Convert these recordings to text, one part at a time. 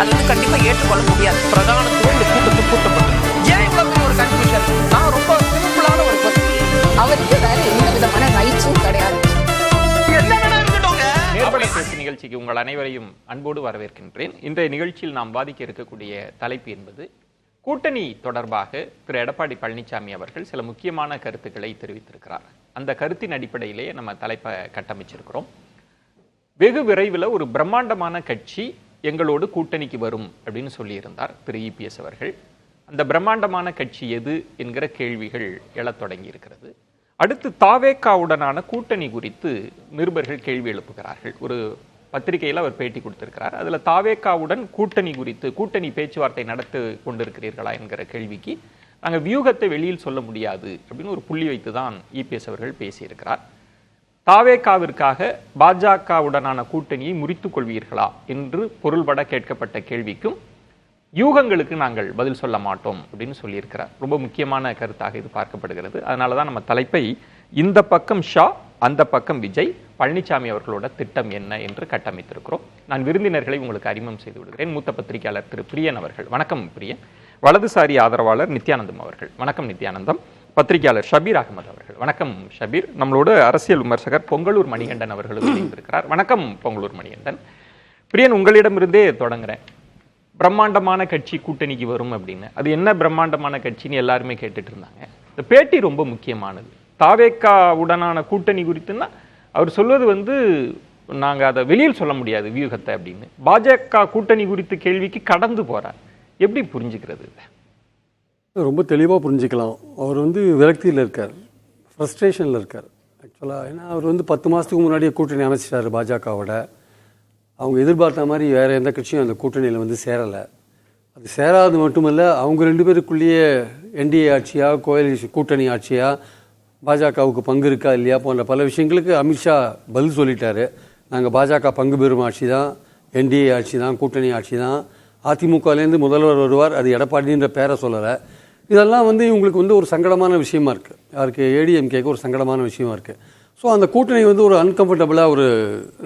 அது வந்து கண்டிப்பா ஏற்றுக்கொள்ள முடியாது. பிரதானத்துவம் இந்த கூட்டத்துக்கு கூட்டப்பட்டது. ஏன் இவ்வளவு பெரிய ஒரு கன்ஃபியூஷன்? நான் ரொம்ப சிம்பிளான ஒரு பர்சன். அவருக்கு வேற எந்த விதமான ரைட்ஸும் கிடையாது. நிகழ்ச்சிக்கு உங்கள் அனைவரையும் அன்போடு வரவேற்கின்றேன். இன்றைய நிகழ்ச்சியில் நாம் பாதிக்க இருக்கக்கூடிய தலைப்பு என்பது கூட்டணி தொடர்பாக திரு எடப்பாடி பழனிசாமி அவர்கள் சில முக்கியமான கருத்துக்களை தெரிவித்திருக்கிறார். அந்த கருத்தின் அடிப்படையிலே நம்ம தலைப்பை கட்டமைச்சிருக்கிறோம். வெகு விரைவில் ஒரு பிரம்மாண்டமான கட்சி எங்களோடு கூட்டணிக்கு வரும் அப்படின்னு சொல்லியிருந்தார் திரு இபிஎஸ் அவர்கள். அந்த பிரம்மாண்டமான கட்சி எது என்கிற கேள்விகள் எழத் தொடங்கி இருக்கிறது. அடுத்து தாவேகாவுடனான கூட்டணி குறித்து நிருபர்கள் கேள்வி எழுப்புகிறார்கள். ஒரு பத்திரிகையில் அவர் பேட்டி கொடுத்திருக்கிறார். அதில் தாவேகாவுடன் கூட்டணி குறித்து கூட்டணி பேச்சுவார்த்தை நடத்தி கொண்டிருக்கிறீர்களா என்கிற கேள்விக்கு நாங்கள் வியூகத்தை வெளியில் சொல்ல முடியாது அப்படின்னு ஒரு புள்ளி வைத்து தான் இபிஎஸ் அவர்கள் பேசியிருக்கிறார். தாவேகாவிற்காக பாஜகவுடனான கூட்டணியை முறித்துக் கொள்வீர்களா என்று பொருள்பட கேட்கப்பட்ட கேள்விக்கும் யூகங்களுக்கு நாங்கள் பதில் சொல்ல மாட்டோம் அப்படின்னு சொல்லியிருக்கிறார். ரொம்ப முக்கியமான கருத்தாக இது பார்க்கப்படுகிறது. அதனால தான் நம்ம தலைப்பை இந்த பக்கம் ஷா அந்த பக்கம் விஜய், பழனிசாமி அவர்களோட திட்டம் என்ன என்று கட்டமைத்திருக்கிறோம். நான் விருந்தினர்களை உங்களுக்கு அறிமுகம் செய்து விடுகிறேன். மூத்த பத்திரிகையாளர் திரு பிரியன் அவர்கள், வணக்கம் பிரியன். வலதுசாரி ஆதரவாளர் நித்யானந்தம் அவர்கள், வணக்கம் நித்யானந்தம். பத்திரிகையாளர் ஷபீர் அகமது அவர்கள், வணக்கம் ஷபீர். நம்மளோட அரசியல் விமர்சகர் பொங்கலூர் மணிகண்டன் அவர்களும் இணைந்திருக்கிறார். வணக்கம் பொங்கலூர் மணிகண்டன். பிரியன், உங்களிடமிருந்தே தொடங்குறேன். பிரம்மாண்டமான கட்சி கூட்டணிக்கு வரும் அப்படின்னு, அது என்ன பிரம்மாண்டமான கட்சின்னு எல்லாருமே கேட்டுட்டு இருந்தாங்க. இந்த பேட்டி ரொம்ப முக்கியமானது. தாவேகாவுடனான கூட்டணி குறித்துன்னா அவர் சொல்வது வந்து நாங்கள் அதை வெளியில் சொல்ல முடியாது வியூகத்தை அப்படின்னு. பாஜக கூட்டணி குறித்து கேள்விக்கு கடந்து போறார். எப்படி புரிஞ்சுக்கிறது? ரொம்ப தெளிவாக புரிஞ்சுக்கலாம். அவர் வந்து விரக்தியில் இருக்கார், ஃப்ரஸ்ட்ரேஷனில் இருக்கார் ஆக்சுவலாக. ஏன்னா அவர் வந்து 10 மாதத்துக்கு முன்னாடியே கூட்டணி அமைச்சிட்டார் பாஜகவோட. அவங்க எதிர்பார்த்த மாதிரி வேறு எந்த கட்சியும் அந்த கூட்டணியில் வந்து சேரலை. அது சேராது மட்டுமல்ல, அவங்க 2 பேருக்குள்ளேயே என்டிஏ ஆட்சியா கோயலிஷன் கூட்டணி ஆட்சியா, பாஜகவுக்கு பங்கு இருக்கா இல்லையா போன்ற பல விஷயங்களுக்கு அமித்ஷா பதில் சொல்லிட்டாரு. நாங்கள் பாஜக பங்கு பெறும் ஆட்சி தான், என்டிஏ ஆட்சி தான், கூட்டணி ஆட்சி தான். அதிமுகலேருந்து முதல்வர் வருவார், அது எடப்பாடின்ற பேரை சொல்லலை. இதெல்லாம் வந்து இவங்களுக்கு வந்து ஒரு சங்கடமான விஷயமா இருக்குது. யாருக்கு? ஏடிஎம்கேக்கு ஒரு சங்கடமான விஷயமா இருக்குது. ஸோ அந்த கூட்டணி வந்து ஒரு அன்கம்ஃபர்டபுளாக ஒரு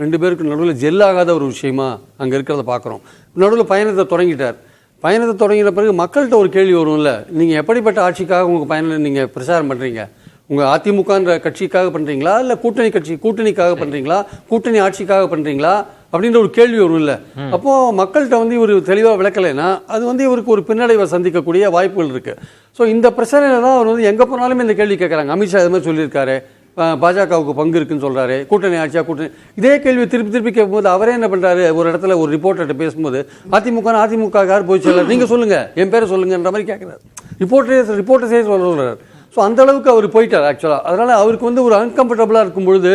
2 பேருக்கு நடுவில் ஜெல்லாகாத ஒரு விஷயமா அங்கே இருக்கிறத பார்க்குறோம். நடுவில் பயணத்தை தொடங்கின பிறகு மக்கள்கிட்ட ஒரு கேள்வி வரும்ல, நீங்கள் எப்படிப்பட்ட ஆட்சிக்காக உங்கள் பயணம் நீங்கள் பிரச்சாரம் பண்ணுறீங்க? உங்கள் அதிமுகன்ற கட்சிக்காக பண்ணுறீங்களா, இல்லை கூட்டணிக்காக பண்ணுறீங்களா, கூட்டணி ஆட்சிக்காக பண்ணுறீங்களா அப்படின்ற ஒரு கேள்வி வரும் இல்லை. அப்போது மக்கள்கிட்ட வந்து இவர் தெளிவாக விளக்கலைன்னா அது வந்து இவருக்கு ஒரு பின்னடைவை சந்திக்கக்கூடிய வாய்ப்புகள் இருக்குது. ஸோ இந்த பிரச்சனையில தான் அவர் வந்து எங்கே போனாலுமே இந்த கேள்வி கேட்குறாங்க. அமித்ஷா இது மாதிரி சொல்லியிருக்காரு, பாஜகவுக்கு பங்கு இருக்குன்னு சொல்கிறாரு, கூட்டணி ஆட்சியா கூட்டணி, இதே கேள்வி திருப்பி கேட்கும்போது அவரே என்ன பண்ணுறாரு, ஒரு இடத்துல ஒரு ரிப்போர்ட்டர்கிட்ட பேசும்போது அதிமுக யார் போய் சொல்ல, நீங்கள் சொல்லுங்கள், என் பேரை சொல்லுங்கன்ற மாதிரி கேட்குறாரு. ரிப்போர்ட்டர்ஸே சொல்கிறார். ஸோ அந்த அளவுக்கு அவர் போயிட்டார் ஆக்சுவலாக. அதனால் அவருக்கு வந்து ஒரு அன்கம்ஃபர்டபுளாக இருக்கும் பொழுது,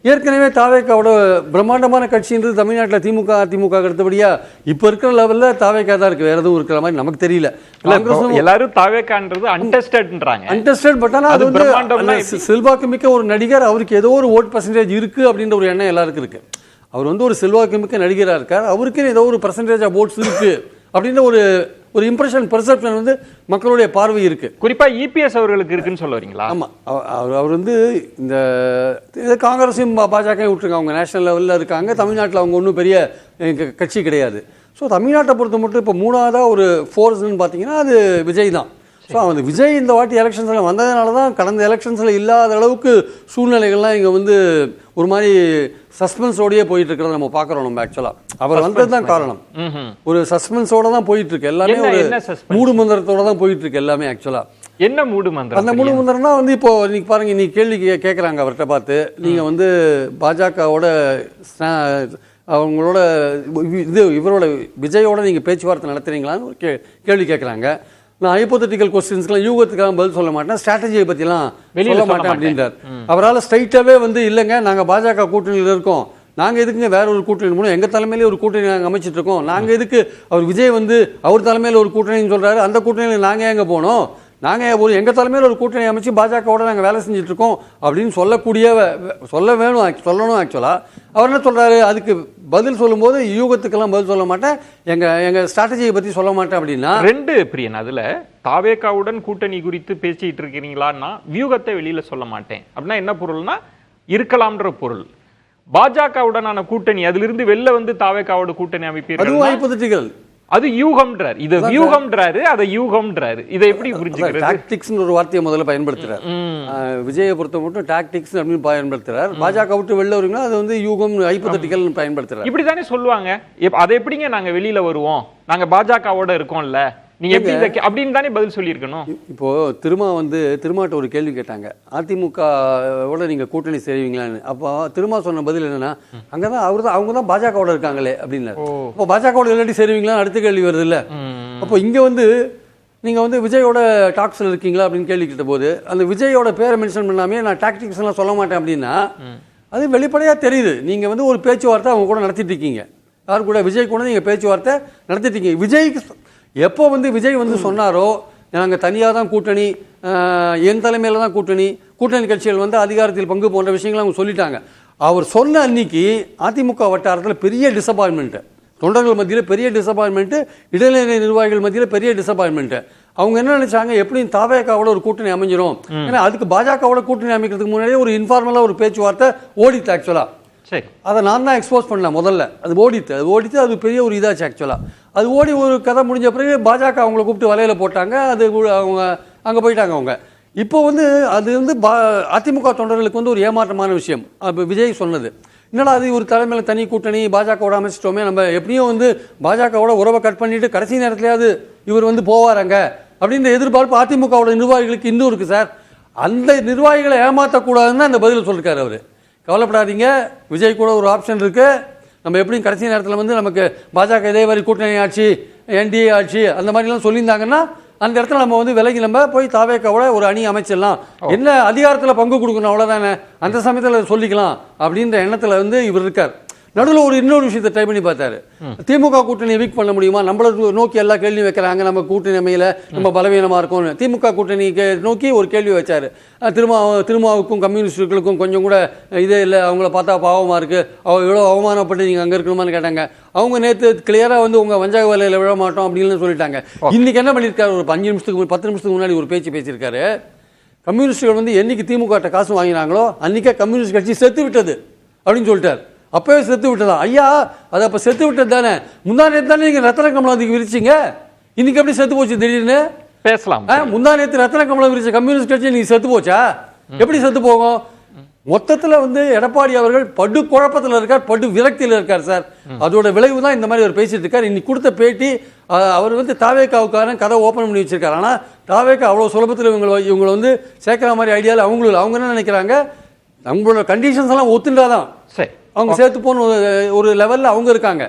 ஏற்கனவே தாவேகாவோட பிரம்மாண்டமான கட்சின்றது தமிழ்நாட்டில் அதிமுக அடுத்தபடியா இப்போ இருக்கிற லெவலில் தாவேகா தான் இருக்கு, வேற எதுவும் இருக்கிற மாதிரி நமக்கு தெரியல. எல்லாரும் தாவேகான்றது அன்டெஸ்டட், பட் ஆனால் அது வந்து செல்வாக்கு மிக்க ஒரு நடிகர், அவருக்கு ஏதோ ஒரு ஓட் பர்சன்டேஜ் இருக்கு அப்படின்ற ஒரு எண்ணம் எல்லாருக்கும் இருக்கு. அவர் வந்து ஒரு செல்வாக்கு மிக்க நடிகராக இருக்கார், அவருக்கு ஏதோ ஒரு பர்சன்டேஜ் ஆஃப் ஓட்ஸ் இருக்கு அப்படின்ற ஒரு இம்ப்ரெஷன், பெர்செப்ஷன் வந்து மக்களுடைய பார்வை இருக்கு. குறிப்பா இபிஎஸ் அவர்களுக்கு இருக்குன்னு சொல்ல வரீங்களா? ஆமா, அவர் வந்து இந்த காங்கிரஸையும் பாஜக விட்டுருங்க, அவங்க நேஷனல் லெவலில் இருக்காங்க. தமிழ்நாட்டில் அவங்க ஒன்றும் பெரிய கட்சி கிடையாது. ஸோ தமிழ்நாட்டை பொறுத்த மட்டும் இப்போ 3ஆவதா ஒரு ஃபோர்ஸ்ன்னு பார்த்தீங்கன்னா அது விஜய் தான். ஸோ அந்த விஜய் இந்த வாட்டி எலெக்ஷன்ஸில் வந்ததுனால தான் கடந்த எலெக்ஷன்ஸில் இல்லாத அளவுக்கு சூழ்நிலைகள்லாம் இங்கே வந்து ஒரு மாதிரி சஸ்பென்ஸோடயே போயிட்டு இருக்கிறத நம்ம பார்க்குறோம். நம்ம ஆக்சுவலாக அவர் வந்தது தான் காரணம். ஒரு சஸ்பென்ஸோட தான் போயிட்டு இருக்கு எல்லாமே, ஒரு மூடு மந்திரத்தோட தான் போயிட்டு இருக்கு எல்லாமே ஆக்சுவலாக. என்ன மூடு மந்திரம்? அந்த மூடு மந்திரம்னா வந்து இப்போ இன்னைக்கு பாருங்க, இன்னைக்கு கேள்வி கேட்குறாங்க அவர்கிட்ட பார்த்து, நீங்கள் வந்து பாஜகவோட அவங்களோட இவரோட விஜயோட நீங்கள் பேச்சுவார்த்தை நடத்துறீங்களான்னு ஒரு கேள்வி கேட்குறாங்க. நான் ஹைப்போதெட்டிக்கல் கொஸ்டின்ஸ்க்குலாம் யூகத்துக்காக பதில் சொல்ல மாட்டேன், ஸ்ட்ராட்டஜியை பற்றிலாம் சொல்ல மாட்டேன் அப்படின்றார். அவரால் ஸ்ட்ரைட்டாகவே வந்து இல்லைங்க, நாங்கள் பாஜக கூட்டணியில் இருக்கோம், நாங்கள் எதுக்குங்க வேற ஒரு கூட்டணி மூலம் எங்கள் தலைமையிலே ஒரு கூட்டணி நாங்கள் அமைச்சிட்டு இருக்கோம், நாங்கள் எதுக்கு அவர் விஜய் வந்து அவர் தலைமையில் ஒரு கூட்டணின்னு சொல்கிறாரு, அந்த கூட்டணியில் நாங்கள் எங்கே போனோம், நாங்கள் எங்கள் தலைமையில் ஒரு கூட்டணி அமைச்சு பாஜகவோட நாங்கள் வேலை செஞ்சுட்டு இருக்கோம் அப்படின்னு சொல்லணும் ஆக்சுவலாக. அவர் என்ன சொல்கிறாரு, அதுக்கு பதில் சொல்லும்போது யூகத்துக்கெல்லாம் பதில் சொல்ல மாட்டேன், எங்கள் ஸ்ட்ராட்டஜியை பற்றி சொல்ல மாட்டேன் அப்படின்னா. 2 பிரியன், அதில் தாவேகாவுடன் கூட்டணி குறித்து பேசிட்டு இருக்கிறீங்களான்னா வியூகத்தை வெளியில சொல்ல மாட்டேன் அப்படின்னா என்ன பொருள்னா இருக்கலாம்ன்ற பொருள். பாஜகவுடனான கூட்டணி அதிலிருந்து வெளில வந்து தாவேகாவோட கூட்டணி அமைப்பீர்கள், அதுவும் ஹைப்போதெட்டிக்கல். அது யூகம்ன்றார், இத வியூகம்ன்றாரு, அதை யூகம்ன்றாரு. இதை எப்படி புரிஞ்சுக்கிறது? டாக்டிக்ஸ்னு ஒரு வார்த்தையை முதல்ல பயன்படுத்துறாரு. விஜயை பொறுத்த மட்டும் டாக்டிக்ஸ் அப்படின்னு பயன்படுத்துறாரு. பாஜக விட்டு வெளில வருவீங்கன்னா அது வந்து யூகம் ஹைபோதெட்டிக்கல் பயன்படுத்துறாரு. இப்படிதானே சொல்லுவாங்க. அதை எப்படிங்க நாங்க வெளியில வருவோம், நாங்க பாஜகவோட இருக்கோம்ல, நீங்க எப்படி அப்படின்னு தானே பதில் சொல்லியிருக்கணும். இப்போ திருமாட்ட ஒரு கேள்வி கேட்டாங்க, அதிமுகவோட நீங்க கூட்டணி சேருவீங்களான்னு. அப்போ திருமா சொன்ன பதில் என்னன்னா, அங்கதான் அவங்க தான் பாஜகவோட இருக்காங்களே அப்படின்னாரு. அப்போ பாஜகவோட இல்லாட்டி சேருவீங்களா அடுத்த கேள்வி வருது இல்ல. அப்போ இங்க நீங்க விஜயோட டாக்ஸ்ல இருக்கீங்களா அப்படின்னு கேள்வி கேட்ட போது அந்த விஜயோட பேரை மென்ஷன் பண்ணாமே நான் டாக்டிக்ஸ் எல்லாம் சொல்ல மாட்டேன் அப்படின்னா அது வெளிப்படையா தெரியுது. நீங்க ஒரு பேச்சுவார்த்தை அவங்க கூட நடத்திட்டு இருக்கீங்க. யாரு கூட? விஜய் கூட நீங்க பேச்சுவார்த்தை நடத்திட்டு இருக்கீங்க. விஜய்க்கு எப்போ விஜய் சொன்னாரோ நாங்கள் தனியாக தான் கூட்டணி, என் தலைமையில் தான் கூட்டணி கட்சிகள் அதிகாரத்தில் பங்கு போன்ற விஷயங்கள் அவங்க சொல்லிட்டாங்க. அவர் சொன்ன அன்னைக்கு அதிமுக வட்டாரத்தில் பெரிய டிசப்பாயின்மெண்ட்டு, தொண்டர்கள் மத்தியில் பெரிய டிசப்பாயின்மெண்ட்டு, இடைநிலை நிர்வாகிகள் மத்தியில் பெரிய டிசப்பாயின்மெண்ட்டு. அவங்க என்ன நினைச்சாங்க, எப்படியும் தாவேக்காவோட ஒரு கூட்டணி அமைஞ்சிரும். ஏன்னா அதுக்கு பாஜகவோட கூட்டணி அமைக்கிறதுக்கு முன்னாடியே ஒரு இன்ஃபார்மலாக ஒரு பேச்சுவார்த்தை ஓடித்து. ஆக்சுவலாக அதை நான் தான் எக்ஸ்போஸ் பண்ணேன் முதல்ல. அது ஓடித்து அது பெரிய ஒரு இதாச்சு. ஆக்சுவலாக அது ஓடி ஒரு கதை முடிஞ்ச பிறகு பாஜக அவங்கள கூப்பிட்டு வலையில போட்டாங்க. அது அவங்க அங்கே போயிட்டாங்க. அவங்க இப்போ அது அதிமுக தொண்டர்களுக்கு ஒரு ஏமாற்றமான விஷயம். அப்போ விஜய் சொன்னது என்னடா, அது ஒரு தலைமையில் தனி கூட்டணி பாஜகவோட அமைச்சிட்டோமே, நம்ம எப்படியும் பாஜகவோட உறவை கட் பண்ணிட்டு கடைசி நேரத்திலேயாவது இவர் போவாராங்க அப்படின்ற எதிர்பார்ப்பு அதிமுகவோட நிர்வாகிகளுக்கு இன்னும் இருக்குது சார். அந்த நிர்வாகிகளை ஏமாற்றக்கூடாதுன்னு அந்த பதில் சொல்லியிருக்காரு அவர். கவலைப்படாதீங்க, விஜய் கூட ஒரு ஆப்ஷன் இருக்கு. நம்ம எப்படியும் கடைசி நேரத்தில் நமக்கு பாஜக இதே மாதிரி கூட்டணி ஆட்சி, என்டிஏ ஆட்சி அந்த மாதிரிலாம் சொல்லியிருந்தாங்கன்னா அந்த இடத்துல நம்ம விலகி நம்ம போய் தாவேக்காவோட ஒரு அணி அமைச்சிடலாம். என்ன அதிகாரத்தில் பங்கு கொடுக்கணும் அவ்வளோதானே, அந்த சமயத்தில் சொல்லிக்கலாம் அப்படின்ற எண்ணத்தில் இவர் இருக்கார். நடுவில் இன்னொரு விஷயத்தை ட்ரை பண்ணி பார்த்தாரு. திமுக கூட்டணியை வீக் பண்ண முடியுமா, நம்மளை நோக்கி எல்லா கேள்வியும் வைக்கிறாங்க, நம்ம கூட்டணி அமையில நம்ம பலவீனமாக இருக்கோம். திமுக கூட்டணிக்கு நோக்கி ஒரு கேள்வி வச்சாரு. திருமாவுக்கும் கம்யூனிஸ்டுகளுக்கும் கொஞ்சம் கூட இதே இல்லை, அவங்கள பார்த்தா பாவமாக இருக்கு, எவ்வளோ அவமானப்பட்டு நீங்கள் அங்கே இருக்கணுமான்னு கேட்டாங்க. அவங்க நேற்று கிளியராக உங்கள் வஞ்சக வேலையில் விழ மாட்டோம் அப்படின்னு சொல்லிட்டாங்க. இன்னைக்கு என்ன பண்ணியிருக்காரு, ஒரு 5 நிமிஷத்துக்கு 10 நிமிஷத்துக்கு முன்னாடி ஒரு பேச்சு பேசியிருக்காரு. கம்யூனிஸ்டுகள் என்னைக்கு திமுக காசு வாங்கினாங்களோ அன்னைக்கே கம்யூனிஸ்ட் கட்சி செத்து விட்டது அப்படின்னு சொல்லிட்டார். அப்பவே செத்து விட்டதா? ஐயா, அது அப்ப செத்து விட்டது தானே. முந்தா நேற்று தானே நீங்க ரத்தன கமலம் விரிச்சிங்க, இன்னைக்கு எப்படி செத்து போச்சு திடீர்னு பேசலாம். முந்தா நேற்று ரத்தன கமலம் விரிச்ச கம்யூனிஸ்ட் கட்சி நீங்க செத்து போச்சா? எப்படி செத்து போகும்? மொத்தத்தில் எடப்பாடி அவர்கள் படு குழப்பத்தில் இருக்கார், படு விரக்தியில் இருக்கார் சார். அதோட விளைவு தான் இந்த மாதிரி அவர் பேசிட்டு இருக்கார். இன்னைக்கு கொடுத்த பேட்டி அவர் தாவேக்காவுக்காரன் கதை ஓப்பன் பண்ணி வச்சிருக்காரு. ஆனால் தாவேக்கா அவ்வளோ சுலபத்தில் இவங்களை சேர்க்கிற மாதிரி ஐடியாவில் அவங்க என்ன நினைக்கிறாங்க, அவங்களோட கண்டிஷன்ஸ் எல்லாம் ஒத்துண்டாதான் அவங்க சேர்த்து போன ஒரு லெவலில் அவங்க இருக்காங்க.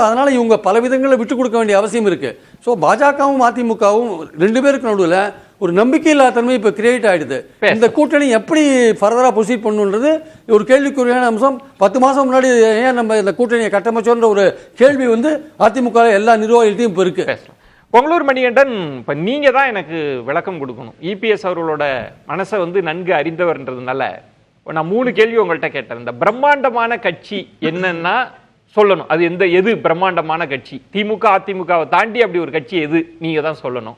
அதனால இவங்க பல விதங்களை விட்டு கொடுக்க வேண்டிய அவசியம் இருக்கு. ஸோ பாஜகவும் அதிமுகவும் 2 பேருக்கு நடுவில் ஒரு நம்பிக்கையில்லா தன்மை இப்போ கிரியேட் ஆயிடுது. இந்த கூட்டணி எப்படி ஃபர்தரா ப்ரொசீட் பண்ணுன்றது ஒரு கேள்விக்குறியான அம்சம். 10 மாசம் முன்னாடி ஏன் நம்ம இந்த கூட்டணியை கட்டமைச்சோன்ற ஒரு கேள்வி அதிமுக எல்லா நிர்வாகிகள்ட்டையும் இப்போ இருக்கு. பொங்கலூர் மணிகண்டன், இப்போ நீங்க தான் எனக்கு விளக்கம் கொடுக்கணும். இபிஎஸ் அவர்களோட மனசை நன்கு அறிந்தவர்ன்றதுனால நான் 3 கேள்வி உங்கள்கிட்ட கேட்டேன். இந்த பிரம்மாண்டமான கட்சி என்னன்னா சொல்லணும், அது எது பிரம்மாண்டமான கட்சி? திமுக அதிமுகவை தாண்டி அப்படி ஒரு கட்சி எது, நீங்க தான் சொல்லணும்.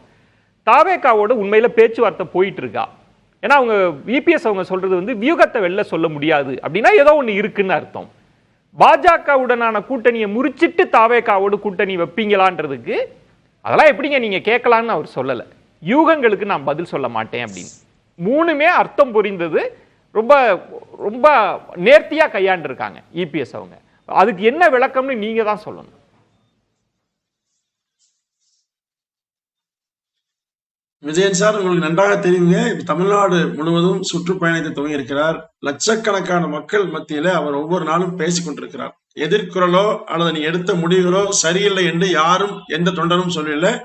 தாவேக்காவோட உண்மையில பேச்சுவார்த்தை போயிட்டு இருக்கா? ஏன்னா அவங்க இபிஎஸ் அவங்க சொல்றது வியூகத்தை வெளில சொல்ல முடியாது அப்படின்னா ஏதோ ஒன்று இருக்குன்னு அர்த்தம். பாஜகவுடனான கூட்டணியை முறிச்சிட்டு தாவேக்காவோடு கூட்டணி வைப்பீங்களான்றதுக்கு அதெல்லாம் எப்படிங்க நீங்க கேட்கலான்னு அவர் சொல்லலை. யூகங்களுக்கு நான் பதில் சொல்ல மாட்டேன் அப்படின்னு 3மே அர்த்தம் புரிந்தது. ரொம்ப ரொம்ப நேர்த்தியா கையாண்டு இருக்காங்க இபிஎஸ் அவங்க. அதுக்கு என்ன விளக்கம்னு நீங்க தான் சொல்லணும். விஜயன் சார், உங்களுக்கு நன்றாக தெரியுங்க, தமிழ்நாடு முழுவதும் சுற்றுப்பயணத்தை துவங்கி இருக்கிறார். லட்சக்கணக்கான மக்கள் மத்தியில அவர் ஒவ்வொரு நாளும் பேசிக் கொண்டிருக்கிறார். எதிர்குறலோ அல்லது நீ எடுத்த முடிவுகளோ சரியில்லை என்று யாரும் எந்த தொண்டரும் சொல்லல,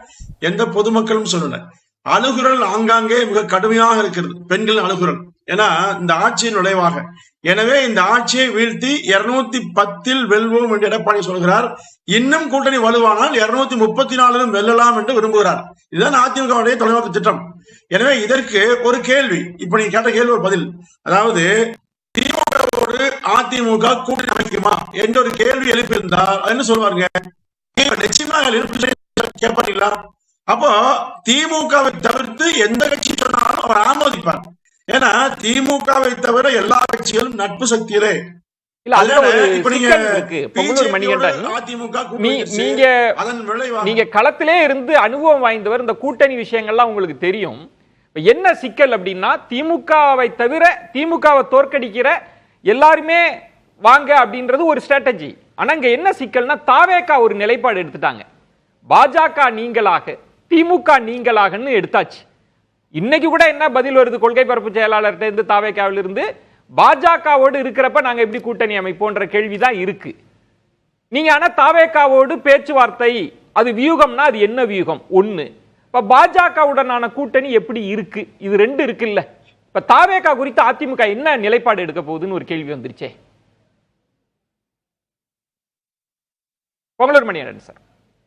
எந்த பொதுமக்களும் சொல்லல. அணுகுரல் ஆங்காங்கே மிக கடுமையாக இருக்கிறது, பெண்கள் அணுகுரல். ஏன்னா இந்த ஆட்சியின் நுழைவாக, எனவே இந்த ஆட்சியை வீழ்த்தி 210 வெல்வோம் என்று எடப்பாடி சொல்கிறார். இன்னும் கூட்டணி வலுவானால் 234 வெல்லலாம் என்று விரும்புகிறார். இதுதான் அதிமுகவுடைய தொலைநோக்கு திட்டம். எனவே இதற்கு ஒரு கேள்வி, இப்ப நீங்க கேட்ட கேள்வி ஒரு பதில். அதாவது திமுகவோடு அதிமுக கூட்டணி அமைக்குமா என்ற ஒரு கேள்வி எழுப்பியிருந்தால் என்ன சொல்வாருங்க? நிச்சயமாக கேட்பாங்களா? அப்போ திமுகவை தவிர்த்து எந்த கட்சி சொன்னாலும் அவர் ஆமோதிப்பார். ஏன்னா திமுகவை தவிர எல்லா கட்சிகளும் நட்பு சக்தியிலே இல்ல அதுல அதனால ஒரு இப்ப நீங்க சிக்கல் இருக்கு. பொங்கலூர் மணிகண்டன், அதிமுக நீங்க அதன் விளைவாக நீங்க களத்திலே இருந்து அனுபவம் வாய்ந்தவர், இந்த கூட்டணி விஷயங்கள்லாம் உங்களுக்கு தெரியும். என்ன சிக்கல் அப்படின்னா, திமுகவை தவிர திமுகவை தோற்கடிக்கிற எல்லாருமே வாங்க அப்படின்றது ஒரு ஸ்ட்ராட்டஜி. ஆனா இங்க என்ன சிக்கல்னா, தாவேகா ஒரு நிலைப்பாடு எடுத்துட்டாங்க. பாஜக நீங்களாக, திமுக நீங்களாகன்னு எடுத்தாச்சு. இன்னைக்கு கூட என்ன பதில் வருது கொள்கை பரப்பு செயலாளர்கிட்ட இருந்து, தாவேகாவில் இருந்து, பாஜகவோடு இருக்கிறப்ப நாங்க எப்படி கூட்டணி அமைப்போன்ற கேள்விதான் இருக்கு. நீங்க ஆனா தாவேகாவோடு பேச்சுவார்த்தை, அது வியூகம்னா அது என்ன வியூகம்? ஒண்ணு. இப்ப பாஜகவுடனான கூட்டணி எப்படி இருக்கு? இது ரெண்டு இருக்குல்ல. இப்ப தாவேகா குறித்து அதிமுக என்ன நிலைப்பாடு எடுக்க போகுதுன்னு ஒரு கேள்வி வந்துருச்சே. பொங்கலூர் மணிகண்டன் சார்.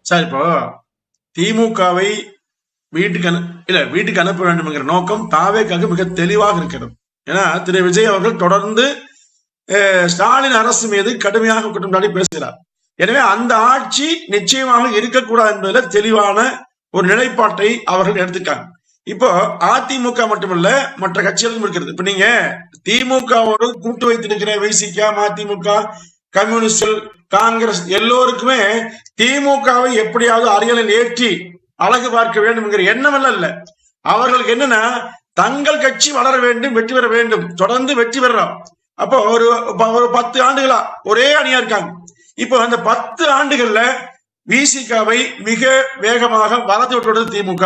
சார், இப்போ திமுகவை வீட்டுக்கு அனுப்ப வேண்டும் என்கிற நோக்கம் தாவேக்காக மிக தெளிவாக இருக்கிறது. ஏன்னா திரு விஜய் அவர்கள் தொடர்ந்து ஸ்டாலின் அரசு மீது கடுமையாக குற்றம் சாட்டி பேசுகிறார். எனவே அந்த ஆட்சி நிச்சயமாக இருக்கக்கூடாது என்பதில் தெளிவான ஒரு நிலைப்பாட்டை அவர்கள் எடுத்துக்காங்க. இப்போ அதிமுக மட்டுமல்ல, மற்ற கட்சிகளும் இருக்கிறது. இப்ப நீங்க திமுகவோடு கூட்டு வைத்திருக்கிற விசிக, மதிமுக, கம்யூனிஸ்ட், காங்கிரஸ் எல்லோருக்குமே திமுகவை எப்படியாவது அரியலில் ஏற்றி அழகு பார்க்க வேண்டும் என்கிற எண்ணம் எல்லாம் இல்ல. அவர்களுக்கு என்னன்னா, தங்கள் கட்சி வளர வேண்டும், வெற்றி பெற வேண்டும், தொடர்ந்து வெற்றி பெறலாம். அப்போ ஒரு 10 ஆண்டுகளா ஒரே அணியா இருக்காங்க. இப்போ அந்த 10 ஆண்டுகள்ல விசிகாவை மிக வேகமாக வளர்த்து விட்டுவிட்டது திமுக.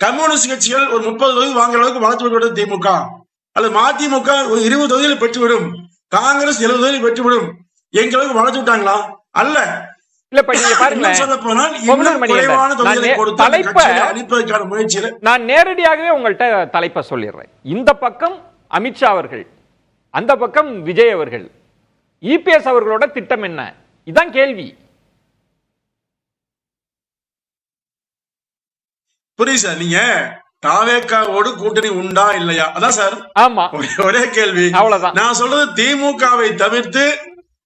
கம்யூனிஸ்ட் கட்சிகள் ஒரு 30 தொகுதி வாங்குற அளவுக்கு வளர்த்து விட்டுவிட்டது திமுக. அல்லது மதிமுக ஒரு 20 தொகுதியில் பெற்றுவிடும், காங்கிரஸ் 70 தொகுதியில் பெற்றுவிடும். எங்களுக்கு வளர்த்து விட்டாங்களா? அல்ல. நான் நேரடியாகவே உங்கள்கிட்ட தலைப்பை சொல்லிடுறேன். இந்த பக்கம் அமித்ஷா அவர்கள், அந்த பக்கம் விஜய் அவர்கள், இபிஎஸ் அவர்களோட திட்டம் என்ன? இதான் கேள்வி. புரியுது சார். நீங்க தாவேகாவோடு கூட்டணி உண்டா இல்லையா, அதான் சார். ஆமா, ஒரே கேள்வி, அவ்வளவுதான். நான் சொல்றது திமுகவை தவிர்த்து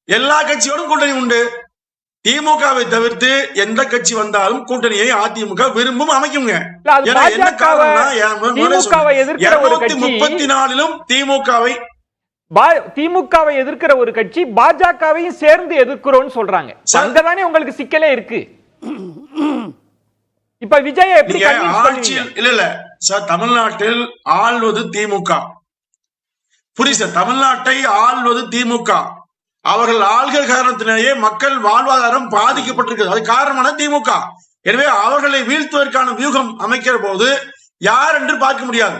எல்லா கட்சியோடும் கூட்டணி உண்டு. திமுகவை தவிர்த்து எந்த கட்சி வந்தாலும் கூட்டணியை அதிமுக விரும்பும், அமைக்குங்க. என்ன காரணம்னா, 234 திமுகவை எதிர்க்கிற ஒரு கட்சி பாஜகவையும் சேர்ந்து எதிர்க்கிறோம்னு சொல்றாங்க. அங்கதானே உங்களுக்கு சிக்கலே இருக்கு. இப்ப விஜய் எப்படி இல்ல சார், தமிழ்நாட்டில் ஆள்வது திமுக. புரியுது சார், தமிழ்நாட்டை ஆள்வது திமுக. அவர்கள் ஆள்கிற காரணத்திலேயே மக்கள் வாழ்வாதாரம் பாதிக்கப்பட்டிருக்கிறது. அது காரணமான திமுக. எனவே அவர்களை வீழ்த்துவதற்கான வியூகம் அமைக்கிற போது யார் என்று பார்க்க முடியாது.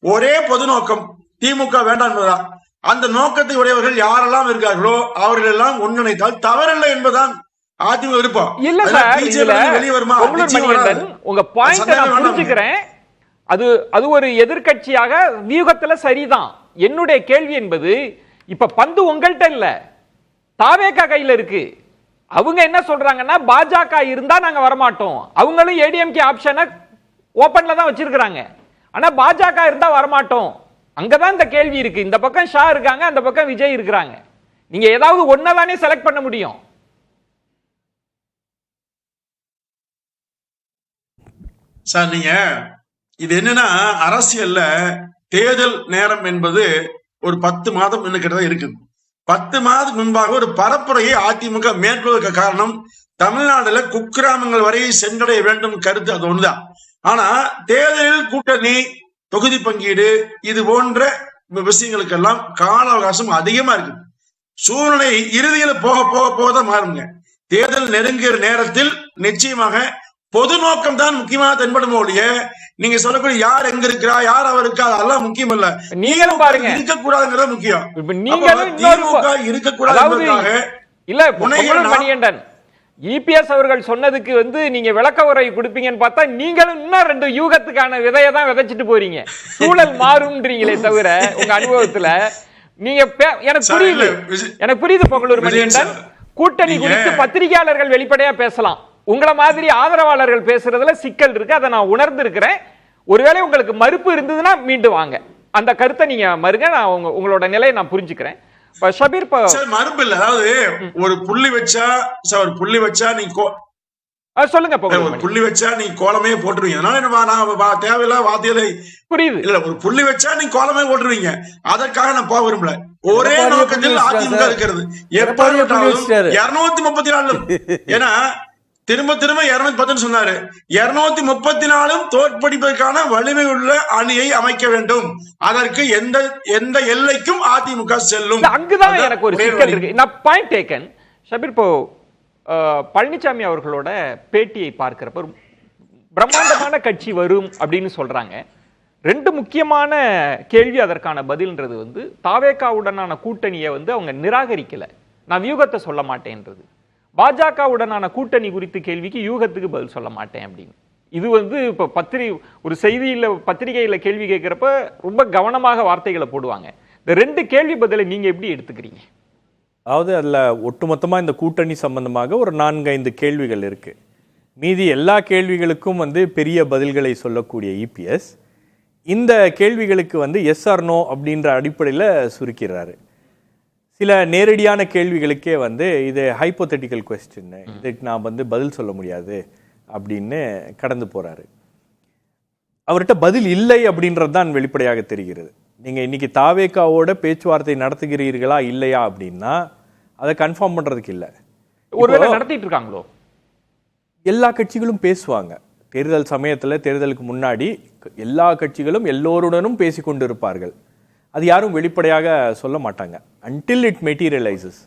ஒரே பொது நோக்கம், திமுக வேண்டாம் என்பதா. அந்த நோக்கத்தை உடையவர்கள் யாரெல்லாம் இருக்கார்களோ அவர்கள் எல்லாம் ஒன்றிணைத்தால் தவறில்லை என்பதுதான் அதிமுக விருப்பம். இல்ல சார், வெளியே வருமா? உங்க பாயிண்ட் நான் புரிஞ்சுக்கிறேன். அது ஒரு எதிர்கட்சியாக வியூகத்துல சரிதான். என்னுடைய கேள்வி என்பது, இப்ப பந்து உங்கள்கிட்ட இல்ல, தாவேகா கையில இருக்கு. அவங்க என்ன சொல்றாங்கன்னா, பாஜக இருந்தா நாங்க வரமாட்டோம். அவங்களும் ஏடிஎம்கே ஆப்ஷனை ஓபன்ல தான் வச்சிருக்காங்க. ஆனா பாஜக இருந்தா வரமாட்டோம். அங்கதான் இந்த கேள்வி இருக்கு. இந்த பக்கம் ஷா இருக்காங்க, அந்த பக்கம் விஜய் இருக்கிறாங்க. நீங்க ஏதாவது ஒன்னதானே செலக்ட் பண்ண முடியும். சார், நீங்க இது என்னன்னா, அரசியல்ல தேர்தல் நேரம் என்பது ஒரு 10 மாதம் கிட்டதான் இருக்குது. 10 மாதத்துக்கு முன்பாக ஒரு பரப்புரையை அதிமுக மேற்கொள்வதற்கு காரணம், தமிழ்நாடுல குக்கிராமங்கள் வரை சென்றடைய வேண்டும் கருத்து அது ஒண்ணுதான். ஆனா தேர்தலில் கூட்டணி, தொகுதி பங்கீடு, இது போன்ற விஷயங்களுக்கெல்லாம் கால அவகாசம் அதிகமா இருக்கு. சூழ்நிலை இறுதியில போக போக போகதான் மாறுங்க. தேர்தல் நெருங்கிற நேரத்தில் நிச்சயமாக பொது நோக்கம் தான் முக்கியமாக தென்படும் ஒழிய, நீங்க சொல்லக்கூடிய யார் எங்க இருக்கிறா, யார் அவர் இருக்கா, அதெல்லாம் முக்கியம் இல்ல. நீங்களும் பாருங்க, இருக்கக்கூடாதுங்கிறத முக்கியம். மணிகண்டன் இபிஎஸ் அவர்கள் சொன்னதுக்கு நீங்க விளக்க உரை கொடுப்பீங்கன்னு பார்த்தா, நீங்களும் இன்னும் 2 யூகத்துக்கான விதையை தான் விதைச்சிட்டு போறீங்க. சூழல் மாறும்ன்றீங்களே தவிர உங்க அனுபவத்துல நீங்க எனக்கு புரியுது பொங்கலூர் மணிகண்டன். கூட்டணி குறித்து பத்திரிகையாளர்கள் வெளிப்படையா பேசலாம். உங்களை மாதிரி ஆதரவாளர்கள் பேசுறதுல சிக்கல் இருக்கு. அதை நான் உணர்ந்து இருக்கிறேன். ஒருவேளை உங்களுக்கு மறுப்பு இருந்ததுன்னா மீண்டும் வாங்க, அந்த கருத்தை நீங்க மறுங்க. நான் உங்களோட நிலையை நான் புரிஞ்சுக்கிறேன். ஷபீர், மறுப்பு இல்ல. அதாவது ஒரு புள்ளி வச்சா நீ சொல்லுங்க. ஒரு புள்ளி வச்சா நீ கோலமே போட்டுருவீங்க. அதனால நான் தேவையில்ல வாத்தியலை புரியுது இல்ல, ஒரு புள்ளி வச்சா நீ கோலமே போட்டுருவீங்க. அதற்காக நான் போக விரும்பல. ஒரே நோக்கத்தில் அதிமுக இருக்கிறது. எப்படி 234 ஏன்னா திரும்ப 210 சொன்னாரு. 234 தோற்கடிப்பதற்கான வலிமை உள்ள அணியை அமைக்க வேண்டும். அதற்கு எந்த எல்லைக்கும் அதிமுக செல்லும். அங்குதான் எனக்கு ஒரு சிக்கல் இருக்கு. நான் பாயிண்ட் டேக்கன். ஷபீர், இப்போ பழனிசாமி அவர்களோட பேட்டியை பார்க்கிறப்ப பிரம்மாண்டமான கட்சி வரும் அப்படின்னு சொல்றாங்க. 2 முக்கியமான கேள்வி அதற்கான பதில்ன்றது வந்து தாவேகாவுடனான கூட்டணியை வந்து அவங்க நிராகரிக்கல. நான் வியூகத்தை சொல்ல மாட்டேன்றது. பாஜகவுடனான கூட்டணி குறித்து கேள்விக்கு யூகத்துக்கு பதில் சொல்ல மாட்டேன் அப்படின்னு. இது வந்து இப்ப ஒரு செய்தியில பத்திரிகையில கேள்வி கேட்கிறப்ப ரொம்ப கவனமாக வார்த்தைகளை போடுவாங்க. இந்த 2 கேள்வி பதிலை நீங்க எப்படி எடுத்துக்கிறீங்க? அதாவது அதில் ஒட்டுமொத்தமாக இந்த கூட்டணி சம்பந்தமாக ஒரு 4-5 கேள்விகள் இருக்கு. மீதி எல்லா கேள்விகளுக்கும் வந்து பெரிய பதில்களை சொல்லக்கூடிய இபிஎஸ் இந்த கேள்விகளுக்கு வந்து எஸ் ஆர் நோ அப்படின்ற அடிப்படையில் சுருக்கிறாரு. சில நேரடியான கேள்விகளுக்கே வந்து இது ஹைப்போதெட்டிக்கல் கொஸ்டின், இதுக்கு நான் வந்து பதில் சொல்ல முடியாது அப்படின்னு கடந்து போறாரு. அவர்கிட்ட பதில் இல்லை அப்படின்றது தான் வெளிப்படையாக தெரிகிறது. நீங்க இன்னைக்கு தாவேகாவோட பேச்சுவார்த்தை நடத்துகிறீர்களா இல்லையா அப்படின்னா அதை கன்ஃபார்ம் பண்றதுக்கு இல்லை. ஒருவேளை நடத்திட்டு இருக்காங்களோ? எல்லா கட்சிகளும் பேசுவாங்க. தேர்தல் சமயத்துல, தேர்தலுக்கு முன்னாடி எல்லா கட்சிகளும் எல்லோருடனும் பேசி கொண்டு இருப்பார்கள். அது யாரும் வெளிப்படையாக சொல்ல மாட்டாங்க until it materializes.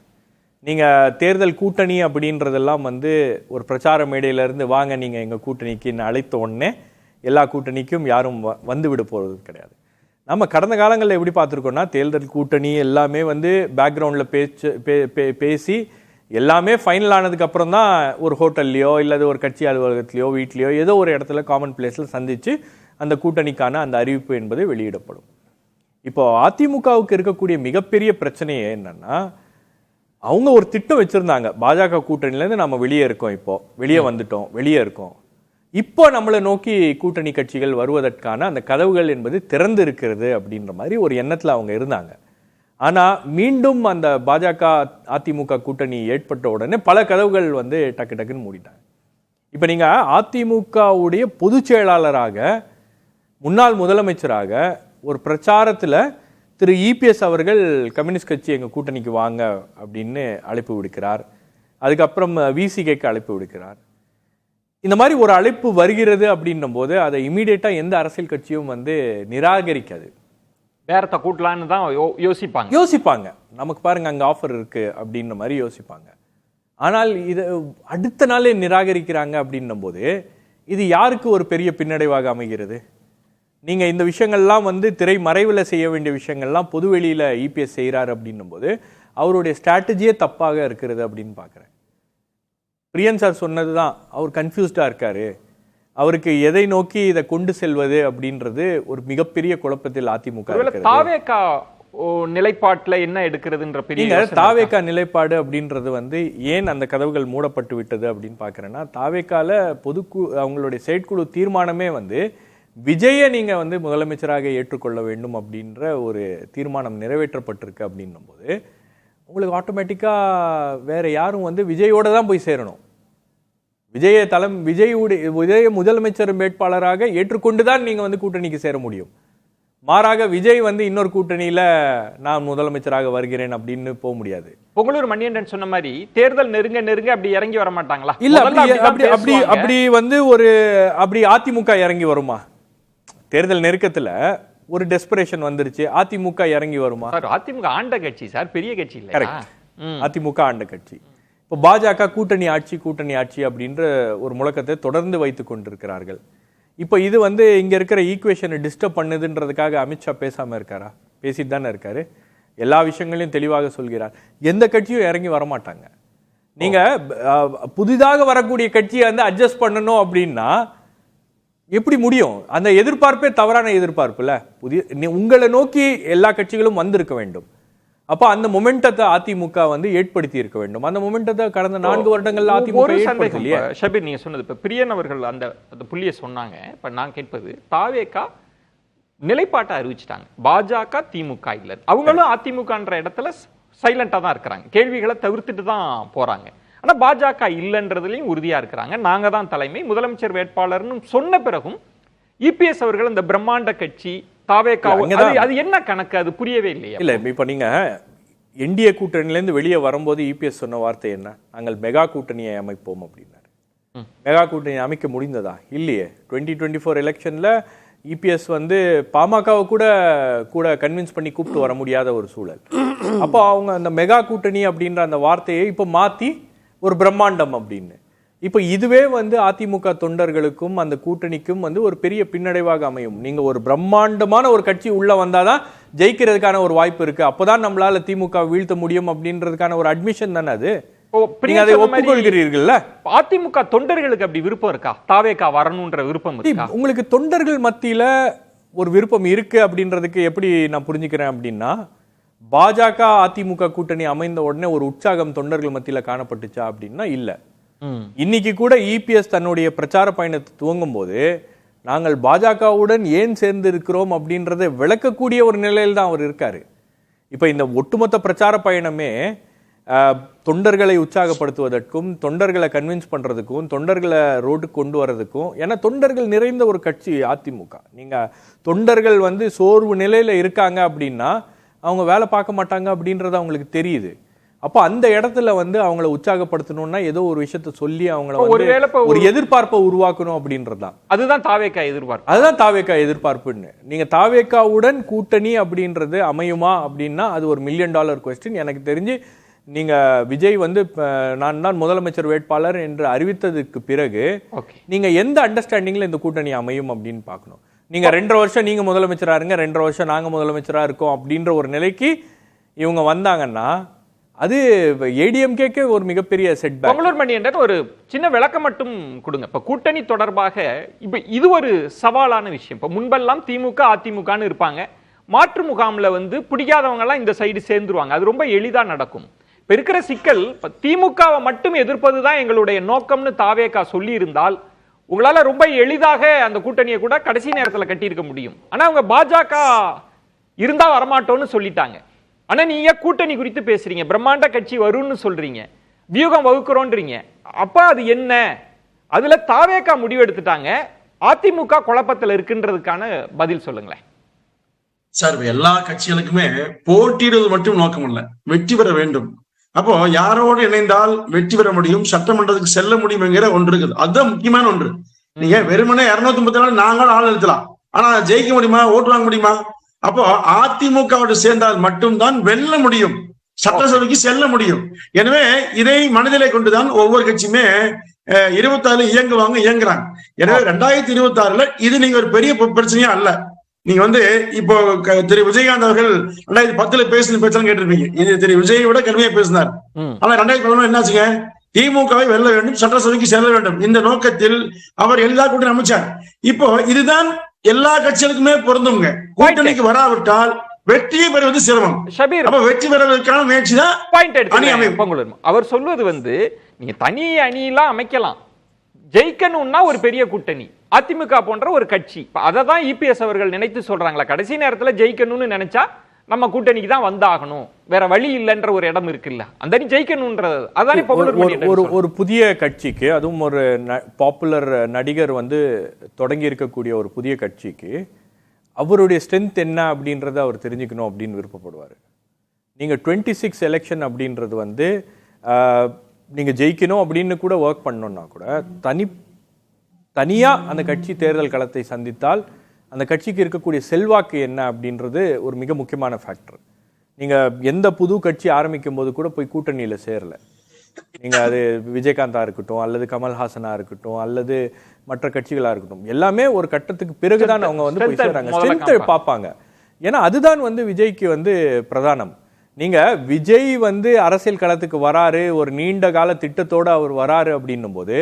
நீங்கள் தேர்தல் கூட்டணி அப்படின்றதெல்லாம் வந்து ஒரு பிரச்சார மேடையிலேருந்து வாங்க நீங்கள் எங்கள் கூட்டணிக்குன்னு அழைத்த உடனே எல்லா கூட்டணிக்கும் யாரும் வந்து விட போகிறது கிடையாது. நம்ம கடந்த காலங்களில் எப்படி பார்த்துருக்கோம்னா தேர்தல் கூட்டணி எல்லாமே வந்து பேக்ரவுண்டில் பேசி எல்லாமே ஃபைனல் ஆனதுக்கு அப்புறம் தான் ஒரு ஹோட்டல்லையோ இல்லை ஒரு கட்சி அலுவலகத்திலையோ வீட்லையோ ஏதோ ஒரு இடத்துல காமன் பிளேஸில் சந்தித்து அந்த கூட்டணிக்கான அந்த அறிவிப்பு என்பது வெளியிடப்படும். இப்போ அதிமுகவுக்கு இருக்கக்கூடிய மிகப்பெரிய பிரச்சனையே என்னன்னா, அவங்க ஒரு திட்டம் வச்சிருந்தாங்க. பாஜக கூட்டணியிலேருந்து நம்ம வெளியே இருக்கோம், இப்போ வெளியே வந்துட்டோம், வெளியே இருக்கோம், இப்போ நம்மளை நோக்கி கூட்டணி கட்சிகள் வருவதற்கான அந்த கதவுகள் என்பது திறந்து இருக்கிறது அப்படின்ற மாதிரி ஒரு எண்ணத்தில் அவங்க இருந்தாங்க. ஆனால் மீண்டும் அந்த பாஜக அதிமுக கூட்டணி ஏற்பட்ட உடனே பல கதவுகள் வந்து டக்கு டக்குன்னு மூடிட்டாங்க. இப்போ நீங்கள் அதிமுகவுடைய பொதுச் செயலாளராக, முன்னாள் முதலமைச்சராக ஒரு பிரச்சாரத்தில் திரு இபிஎஸ் அவர்கள் கம்யூனிஸ்ட் கட்சி எங்கள் கூட்டணிக்கு வாங்க அப்படின்னு அழைப்பு விடுக்கிறார். அதுக்கப்புறம் விசிகேக்கு அழைப்பு விடுக்கிறார். இந்த மாதிரி ஒரு அழைப்பு வருகிறது அப்படின்னும் போது அதை இமீடியட்டாக எந்த அரசியல் கட்சியும் வந்து நிராகரிக்காது. வேறத்தை கூட்டலான்னு தான் யோசிப்பாங்க. நமக்கு பாருங்க அங்கே ஆஃபர் இருக்கு அப்படின்ற மாதிரி யோசிப்பாங்க. ஆனால் இதை அடுத்த நாளே நிராகரிக்கிறாங்க அப்படின்னும் போது இது யாருக்கு ஒரு பெரிய பின்னடைவாக அமைகிறது? நீங்கள் இந்த விஷயங்கள்லாம் வந்து திரை மறைவில் செய்ய வேண்டிய விஷயங்கள்லாம் பொதுவெளியில் இபிஎஸ் செய்கிறார் அப்படின்னும் போது அவருடைய ஸ்ட்ராட்டஜியே தப்பாக இருக்கிறது அப்படின்னு பார்க்குறேன். பிரியன் சார் சொன்னது தான், அவர் கன்ஃபியூஸ்டாக இருக்காரு. அவருக்கு எதை நோக்கி இதை கொண்டு செல்வது அப்படின்றது ஒரு மிகப்பெரிய குழப்பத்தில் அதிமுக தாவேகா நிலைப்பாட்டில் என்ன எடுக்கிறதுன்ற பெரிய தாவேகா நிலைப்பாடு அப்படின்றது வந்து ஏன் அந்த கதவுகள் மூடப்பட்டு விட்டது அப்படின்னு பார்க்குறேன்னா, தாவேகால அவங்களுடைய செயற்குழு தீர்மானமே வந்து விஜயை நீங்கள் வந்து முதலமைச்சராக ஏற்றுக்கொள்ள வேண்டும் அப்படின்ற ஒரு தீர்மானம் நிறைவேற்றப்பட்டிருக்கு அப்படின்னும் போது உங்களுக்கு ஆட்டோமேட்டிக்காக வேற யாரும் வந்து விஜயோட தான் போய் சேரணும். விஜய முதலமைச்சர் வேட்பாளராக ஏற்றுக்கொண்டு தான் நீங்கள் வந்து கூட்டணிக்கு சேர முடியும். மாறாக விஜய் வந்து இன்னொரு கூட்டணியில நான் முதலமைச்சராக வருகிறேன் அப்படின்னு போக முடியாது. பொங்கலூர் மணியண்டன் சொன்ன மாதிரி தேர்தல் நெருங்க அப்படி இறங்கி வர மாட்டாங்களா? இல்ல, அப்படி வந்து அப்படி அதிமுக இறங்கி வருமா? தேர்தல் நெருக்கத்துல ஒரு டெஸ்பரேஷன் வந்துருச்சு, அதிமுக இறங்கி வருமா? அதிமுக ஆண்ட கட்சி சார், பெரிய கட்சி இல்ல. கரெக்ட், அதிமுக ஆண்ட கட்சி. இப்போ பாஜக கூட்டணி ஆட்சி அப்படின்ற ஒரு முழக்கத்தை தொடர்ந்து வைத்துக் கொண்டிருக்கிறார்கள். இப்போ இது வந்து இங்க இருக்கிற ஈக்குவேஷனை டிஸ்டர்ப் பண்ணுதுன்றதுக்காக அமித்ஷா பேசாம இருக்காரா? பேசிட்டு தானே இருக்காரு. எல்லா விஷயங்களையும் தெளிவாக சொல்கிறார். எந்த கட்சியும் இறங்கி வரமாட்டாங்க. நீங்க புதிதாக வரக்கூடிய கட்சியை வந்து அட்ஜஸ்ட் பண்ணணும் அப்படின்னா எப்படி முடியும்? அந்த எதிர்பார்ப்பே தவறான எதிர்பார்ப்புல. உங்களை நோக்கி எல்லா கட்சிகளும் வந்திருக்க வேண்டும். அப்ப அந்த மொமெண்டத்தை அதிமுக வந்து ஏற்படுத்தி இருக்க வேண்டும். அந்த மொமெண்டத்தை கடந்த 4 வருடங்கள்ல அதிமுக ஏற்படுத்தலையே. ஷபீர், நீங்க சொன்னது இப்ப பிரியன் அவர்கள் அந்த புள்ளியை சொன்னாங்க. இப்ப நான் கேட்பது, தாவேகா நிலைப்பாட்டை அறிவிச்சிட்டாங்க, பாஜக திமுக இல்ல, அவங்களும் அதிமுகன்ற இடத்துல சைலண்டா தான் இருக்கிறாங்க, கேள்விகளை தவிர்த்துட்டு தான் போறாங்க. ஆனா பாஜக இல்லைன்றதுலயும் உறுதியா இருக்கிறாங்க. நாங்க தான் தலைமை, முதலமைச்சர் வேட்பாளர்னு சொன்ன பிறகும் இபிஎஸ் அவர்கள் இந்த பிரம்மாண்ட கட்சி அது என்ன கணக்கு? அது புரியவே இல்லையா? இல்ல இப்ப நீங்க என்டிஏ கூட்டணியிலேருந்து வெளியே வரும்போது இபிஎஸ் சொன்ன வார்த்தை என்ன? நாங்கள் மெகா கூட்டணியை அமைப்போம் அப்படின்னாரு. மெகா கூட்டணி அமைக்க முடிந்ததா? இல்லையே. 2024 எலெக்ஷன்ல இபிஎஸ் வந்து பாமகவை கூட கன்வின்ஸ் பண்ணி கூப்பிட்டு வர முடியாத ஒரு சூழல். அப்போ அவங்க அந்த மெகா கூட்டணி அப்படின்ற அந்த வார்த்தையை இப்போ மாத்தி ஒரு பிரம்மாண்டம் அப்படின்னு. இப்போ இதுவே வந்து அதிமுக தொண்டர்களுக்கும் அந்த கூட்டணிக்கும் வந்து ஒரு பெரிய பின்னடைவாக அமையும். நீங்க ஒரு பிரம்மாண்டமான ஒரு கட்சி உள்ள வந்தாதான் ஜெயிக்கிறதுக்கான ஒரு வாய்ப்பு இருக்கு, அப்பதான் நம்மளால திமுக வீழ்த்த முடியும் அப்படின்றதுக்கான ஒரு அட்மிஷன் தானே அது. அதை ஒப்புக்கொள்கிறீர்கள். அதிமுக தொண்டர்களுக்கு அப்படி விருப்பம் இருக்கா? தாவேகா வரணும்ன்ற விருப்பம் இருக்கா? உங்களுக்கு தொண்டர்கள் மத்தியில ஒரு விருப்பம் இருக்கு அப்படின்றதுக்கு எப்படி நான் புரிஞ்சுக்கிறேன் அப்படின்னா, பாஜக அதிமுக கூட்டணி அமைந்த உடனே ஒரு உற்சாகம் தொண்டர்கள் மத்தியில காணப்பட்டுச்சா அப்படின்னா இல்ல. இன்னைக்கு கூட இபிஎஸ் தன்னுடைய பிரச்சார பயணத்தை துவங்கும் போது நாங்கள் பாஜகவுடன் ஏன் சேர்ந்து இருக்கிறோம் அப்படின்றத விளக்கக்கூடிய ஒரு நிலையில் தான் அவர் இருக்காரு. இப்ப இந்த ஒட்டுமொத்த பிரச்சார பயணமே தொண்டர்களை உற்சாகப்படுத்துவதற்கும் தொண்டர்களை கன்வின்ஸ் பண்றதுக்கும் தொண்டர்களை ரோட்டுக்கு கொண்டு வர்றதுக்கும், ஏன்னா தொண்டர்கள் நிறைந்த ஒரு கட்சி அதிமுக. நீங்க தொண்டர்கள் வந்து சோர்வு நிலையில இருக்காங்க அப்படின்னா அவங்க வேலை பார்க்க மாட்டாங்க அப்படின்றது அவங்களுக்கு தெரியுது. அப்போ அந்த இடத்துல வந்து அவங்கள உற்சாகப்படுத்தணும்னா ஏதோ ஒரு விஷயத்த சொல்லி அவங்கள ஒரு எதிர்பார்ப்பை உருவாக்கணும் அப்படின்றதுதான். அதுதான் தாவேகா எதிர்பார்ப்பு. அதுதான் தாவேகா எதிர்பார்ப்புன்னு. நீங்க தாவேகாவுடன் கூட்டணி அப்படின்றது அமையுமா அப்படின்னா அது ஒரு $1 மில்லியன் கொஸ்டின். எனக்கு தெரிஞ்சு நீங்க விஜய் வந்து நான் தான் முதலமைச்சர் வேட்பாளர் என்று அறிவித்ததுக்கு பிறகு நீங்க எந்த அண்டர்ஸ்டாண்டிங்ல இந்த கூட்டணி அமையும் அப்படின்னு பார்க்கணும். நீங்க 2.5 வருஷம் நீங்க முதலமைச்சரா இருங்க, 2.5 வருஷம் நாங்க முதலமைச்சரா இருக்கோம் அப்படின்ற ஒரு நிலைக்கு இவங்க வந்தாங்கன்னா அது ஏடிஎம்கேக்கு ஒரு மிகப்பெரிய செட்பேக். பெங்களூர் மணியன் ஒரு சின்ன விளக்கம் மட்டும் கொடுங்க. இப்ப கூட்டணி தொடர்பாக இப்ப இது ஒரு சவாலான விஷயம். இப்ப முன்பெல்லாம் திமுக அதிமுகன்னு இருப்பாங்க, மாற்று முகாம்ல வந்து பிடிக்காதவங்க எல்லாம் இந்த சைடு சேர்ந்துருவாங்க, அது ரொம்ப எளிதா நடக்கும். இப்ப இருக்கிற சிக்கல், திமுகவை மட்டும் எதிர்ப்பதுதான் எங்களுடைய நோக்கம்னு தாவேகா சொல்லி இருந்தால் உங்களால ரொம்ப எளிதாக அந்த கூட்டணியை கூட கடைசி நேரத்தில் கட்டியிருக்க முடியும். ஆனா அவங்க பாஜக இருந்தா வரமாட்டோம்னு சொல்லிட்டாங்க. ஆனா நீங்க கூட்டணி குறித்து பேசுறீங்க, பிரம்மாண்ட கட்சி வரும்னு சொல்றீங்க, வியூகம் வகுக்கிறோன்றீங்க. அப்ப அது என்ன? அதுல தாவேகா முடிவு எடுத்துட்டாங்க, அதிமுக குழப்பத்தில் இருக்குன்றதுக்கான பதில் சொல்லுங்களேன் சார். எல்லா கட்சிகளுக்குமே போட்டியிடுவது மட்டும் நோக்கம் இல்ல, வெற்றி பெற வேண்டும். அப்போ யாரோடு இணைந்தால் வெற்றி பெற முடியும், சட்டமன்றத்துக்கு செல்ல முடியும் என்கிற ஒன்று இருக்குது. அதுதான் முக்கியமான ஒன்று. நீங்க வெறுமனே 234 நாங்கள் ஆள் நிறுத்தலாம், ஆனா ஜெயிக்க முடியுமா, ஓட்டு வாங்க முடியுமா? அப்போ அதிமுகவோடு சேர்ந்தால் மட்டும்தான் வெல்ல முடியும், சட்டசபைக்கு செல்ல முடியும். எனவே இதை மனதிலே கொண்டுதான் ஒவ்வொரு கட்சியுமே 26 இயங்குறாங்க. எனவே 2026 இது நீங்க ஒரு பெரிய பிரச்சனையா அல்ல. நீங்க வந்து இப்போ திரு விஜயகாந்த் அவர்கள் 2010 பேசின பேச்செல்லாம் கேட்டிருப்பீங்க. இது திரு விஜயை விட கடுமையா பேசினார். ஆனா 2011 என்னாச்சுங்க, திமுகவை வெல்ல வேண்டும், சட்டசபைக்கு செல்ல வேண்டும், இந்த நோக்கத்தில் அவர் எளிதாக கூட்டணி அமைச்சார். இப்போ இதுதான் எல்லா கட்சிகளுக்குமே பொருந்துங்க. கூட்டணிக்கு வராவிட்டால் வெற்றியை பெறுவது சிரமம். அப்ப வெற்றி பெறுவதற்கான முயற்சி தான். அவர் சொல்வது வந்து நீங்க தனி அணியெல்லாம் அமைக்கலாம், ஜெயிக்கணும்னா ஒரு பெரிய கூட்டணி, அதிமுக போன்ற ஒரு கட்சி. அதை தான் இபிஎஸ் அவர்கள் நினைத்து சொல்றாங்களா? கடைசி நேரத்தில் ஜெயிக்கணும்னு நினைச்சா நம்ம கூட்டணிக்கு தான் வந்தாகணும், வேற வழி இல்லைன்ற ஒரு இடம் இருக்குல்ல, அந்த ஜெயிக்கணும்ன்றது அதானே. ஒரு புதிய கட்சிக்கு, அதுவும் ஒரு பாப்புலர் நடிகர் வந்து தொடங்கி இருக்கக்கூடிய ஒரு புதிய கட்சிக்கு அவருடைய ஸ்ட்ரென்த் என்ன அப்படின்றத அவர் தெரிஞ்சுக்கணும் அப்படின்னு விருப்பப்படுவார். நீங்க 26 எலெக்ஷன் அப்படின்றது வந்து நீங்க ஜெயிக்கணும் அப்படின்னு கூட ஒர்க் பண்ணணும்னா கூட தனியா அந்த கட்சி தேர்தல் களத்தை சந்தித்தால் அந்த கட்சிக்கு இருக்கக்கூடிய செல்வாக்கு என்ன அப்படின்றது ஒரு மிக முக்கியமான ஃபேக்டர். நீங்க எந்த புது கட்சி ஆரம்பிக்கும் போது கூட போய் கூட்டணியில சேரல. நீங்க அது விஜயகாந்தா இருக்கட்டும், அல்லது கமல்ஹாசனா இருக்கட்டும், அல்லது மற்ற கட்சிகளா இருக்கட்டும், எல்லாமே ஒரு கட்டத்துக்கு பிறகுதான் அவங்க வந்து போய் சேராங்க, ஸ்ட்ரென்த் பார்ப்பாங்க. ஏன்னா அதுதான் வந்து விஜய்க்கு வந்து பிரதானம். நீங்க விஜய் வந்து அரசியல் களத்துக்கு வராரு, ஒரு நீண்ட கால திட்டத்தோட அவர் வராரு அப்படின்னும் போது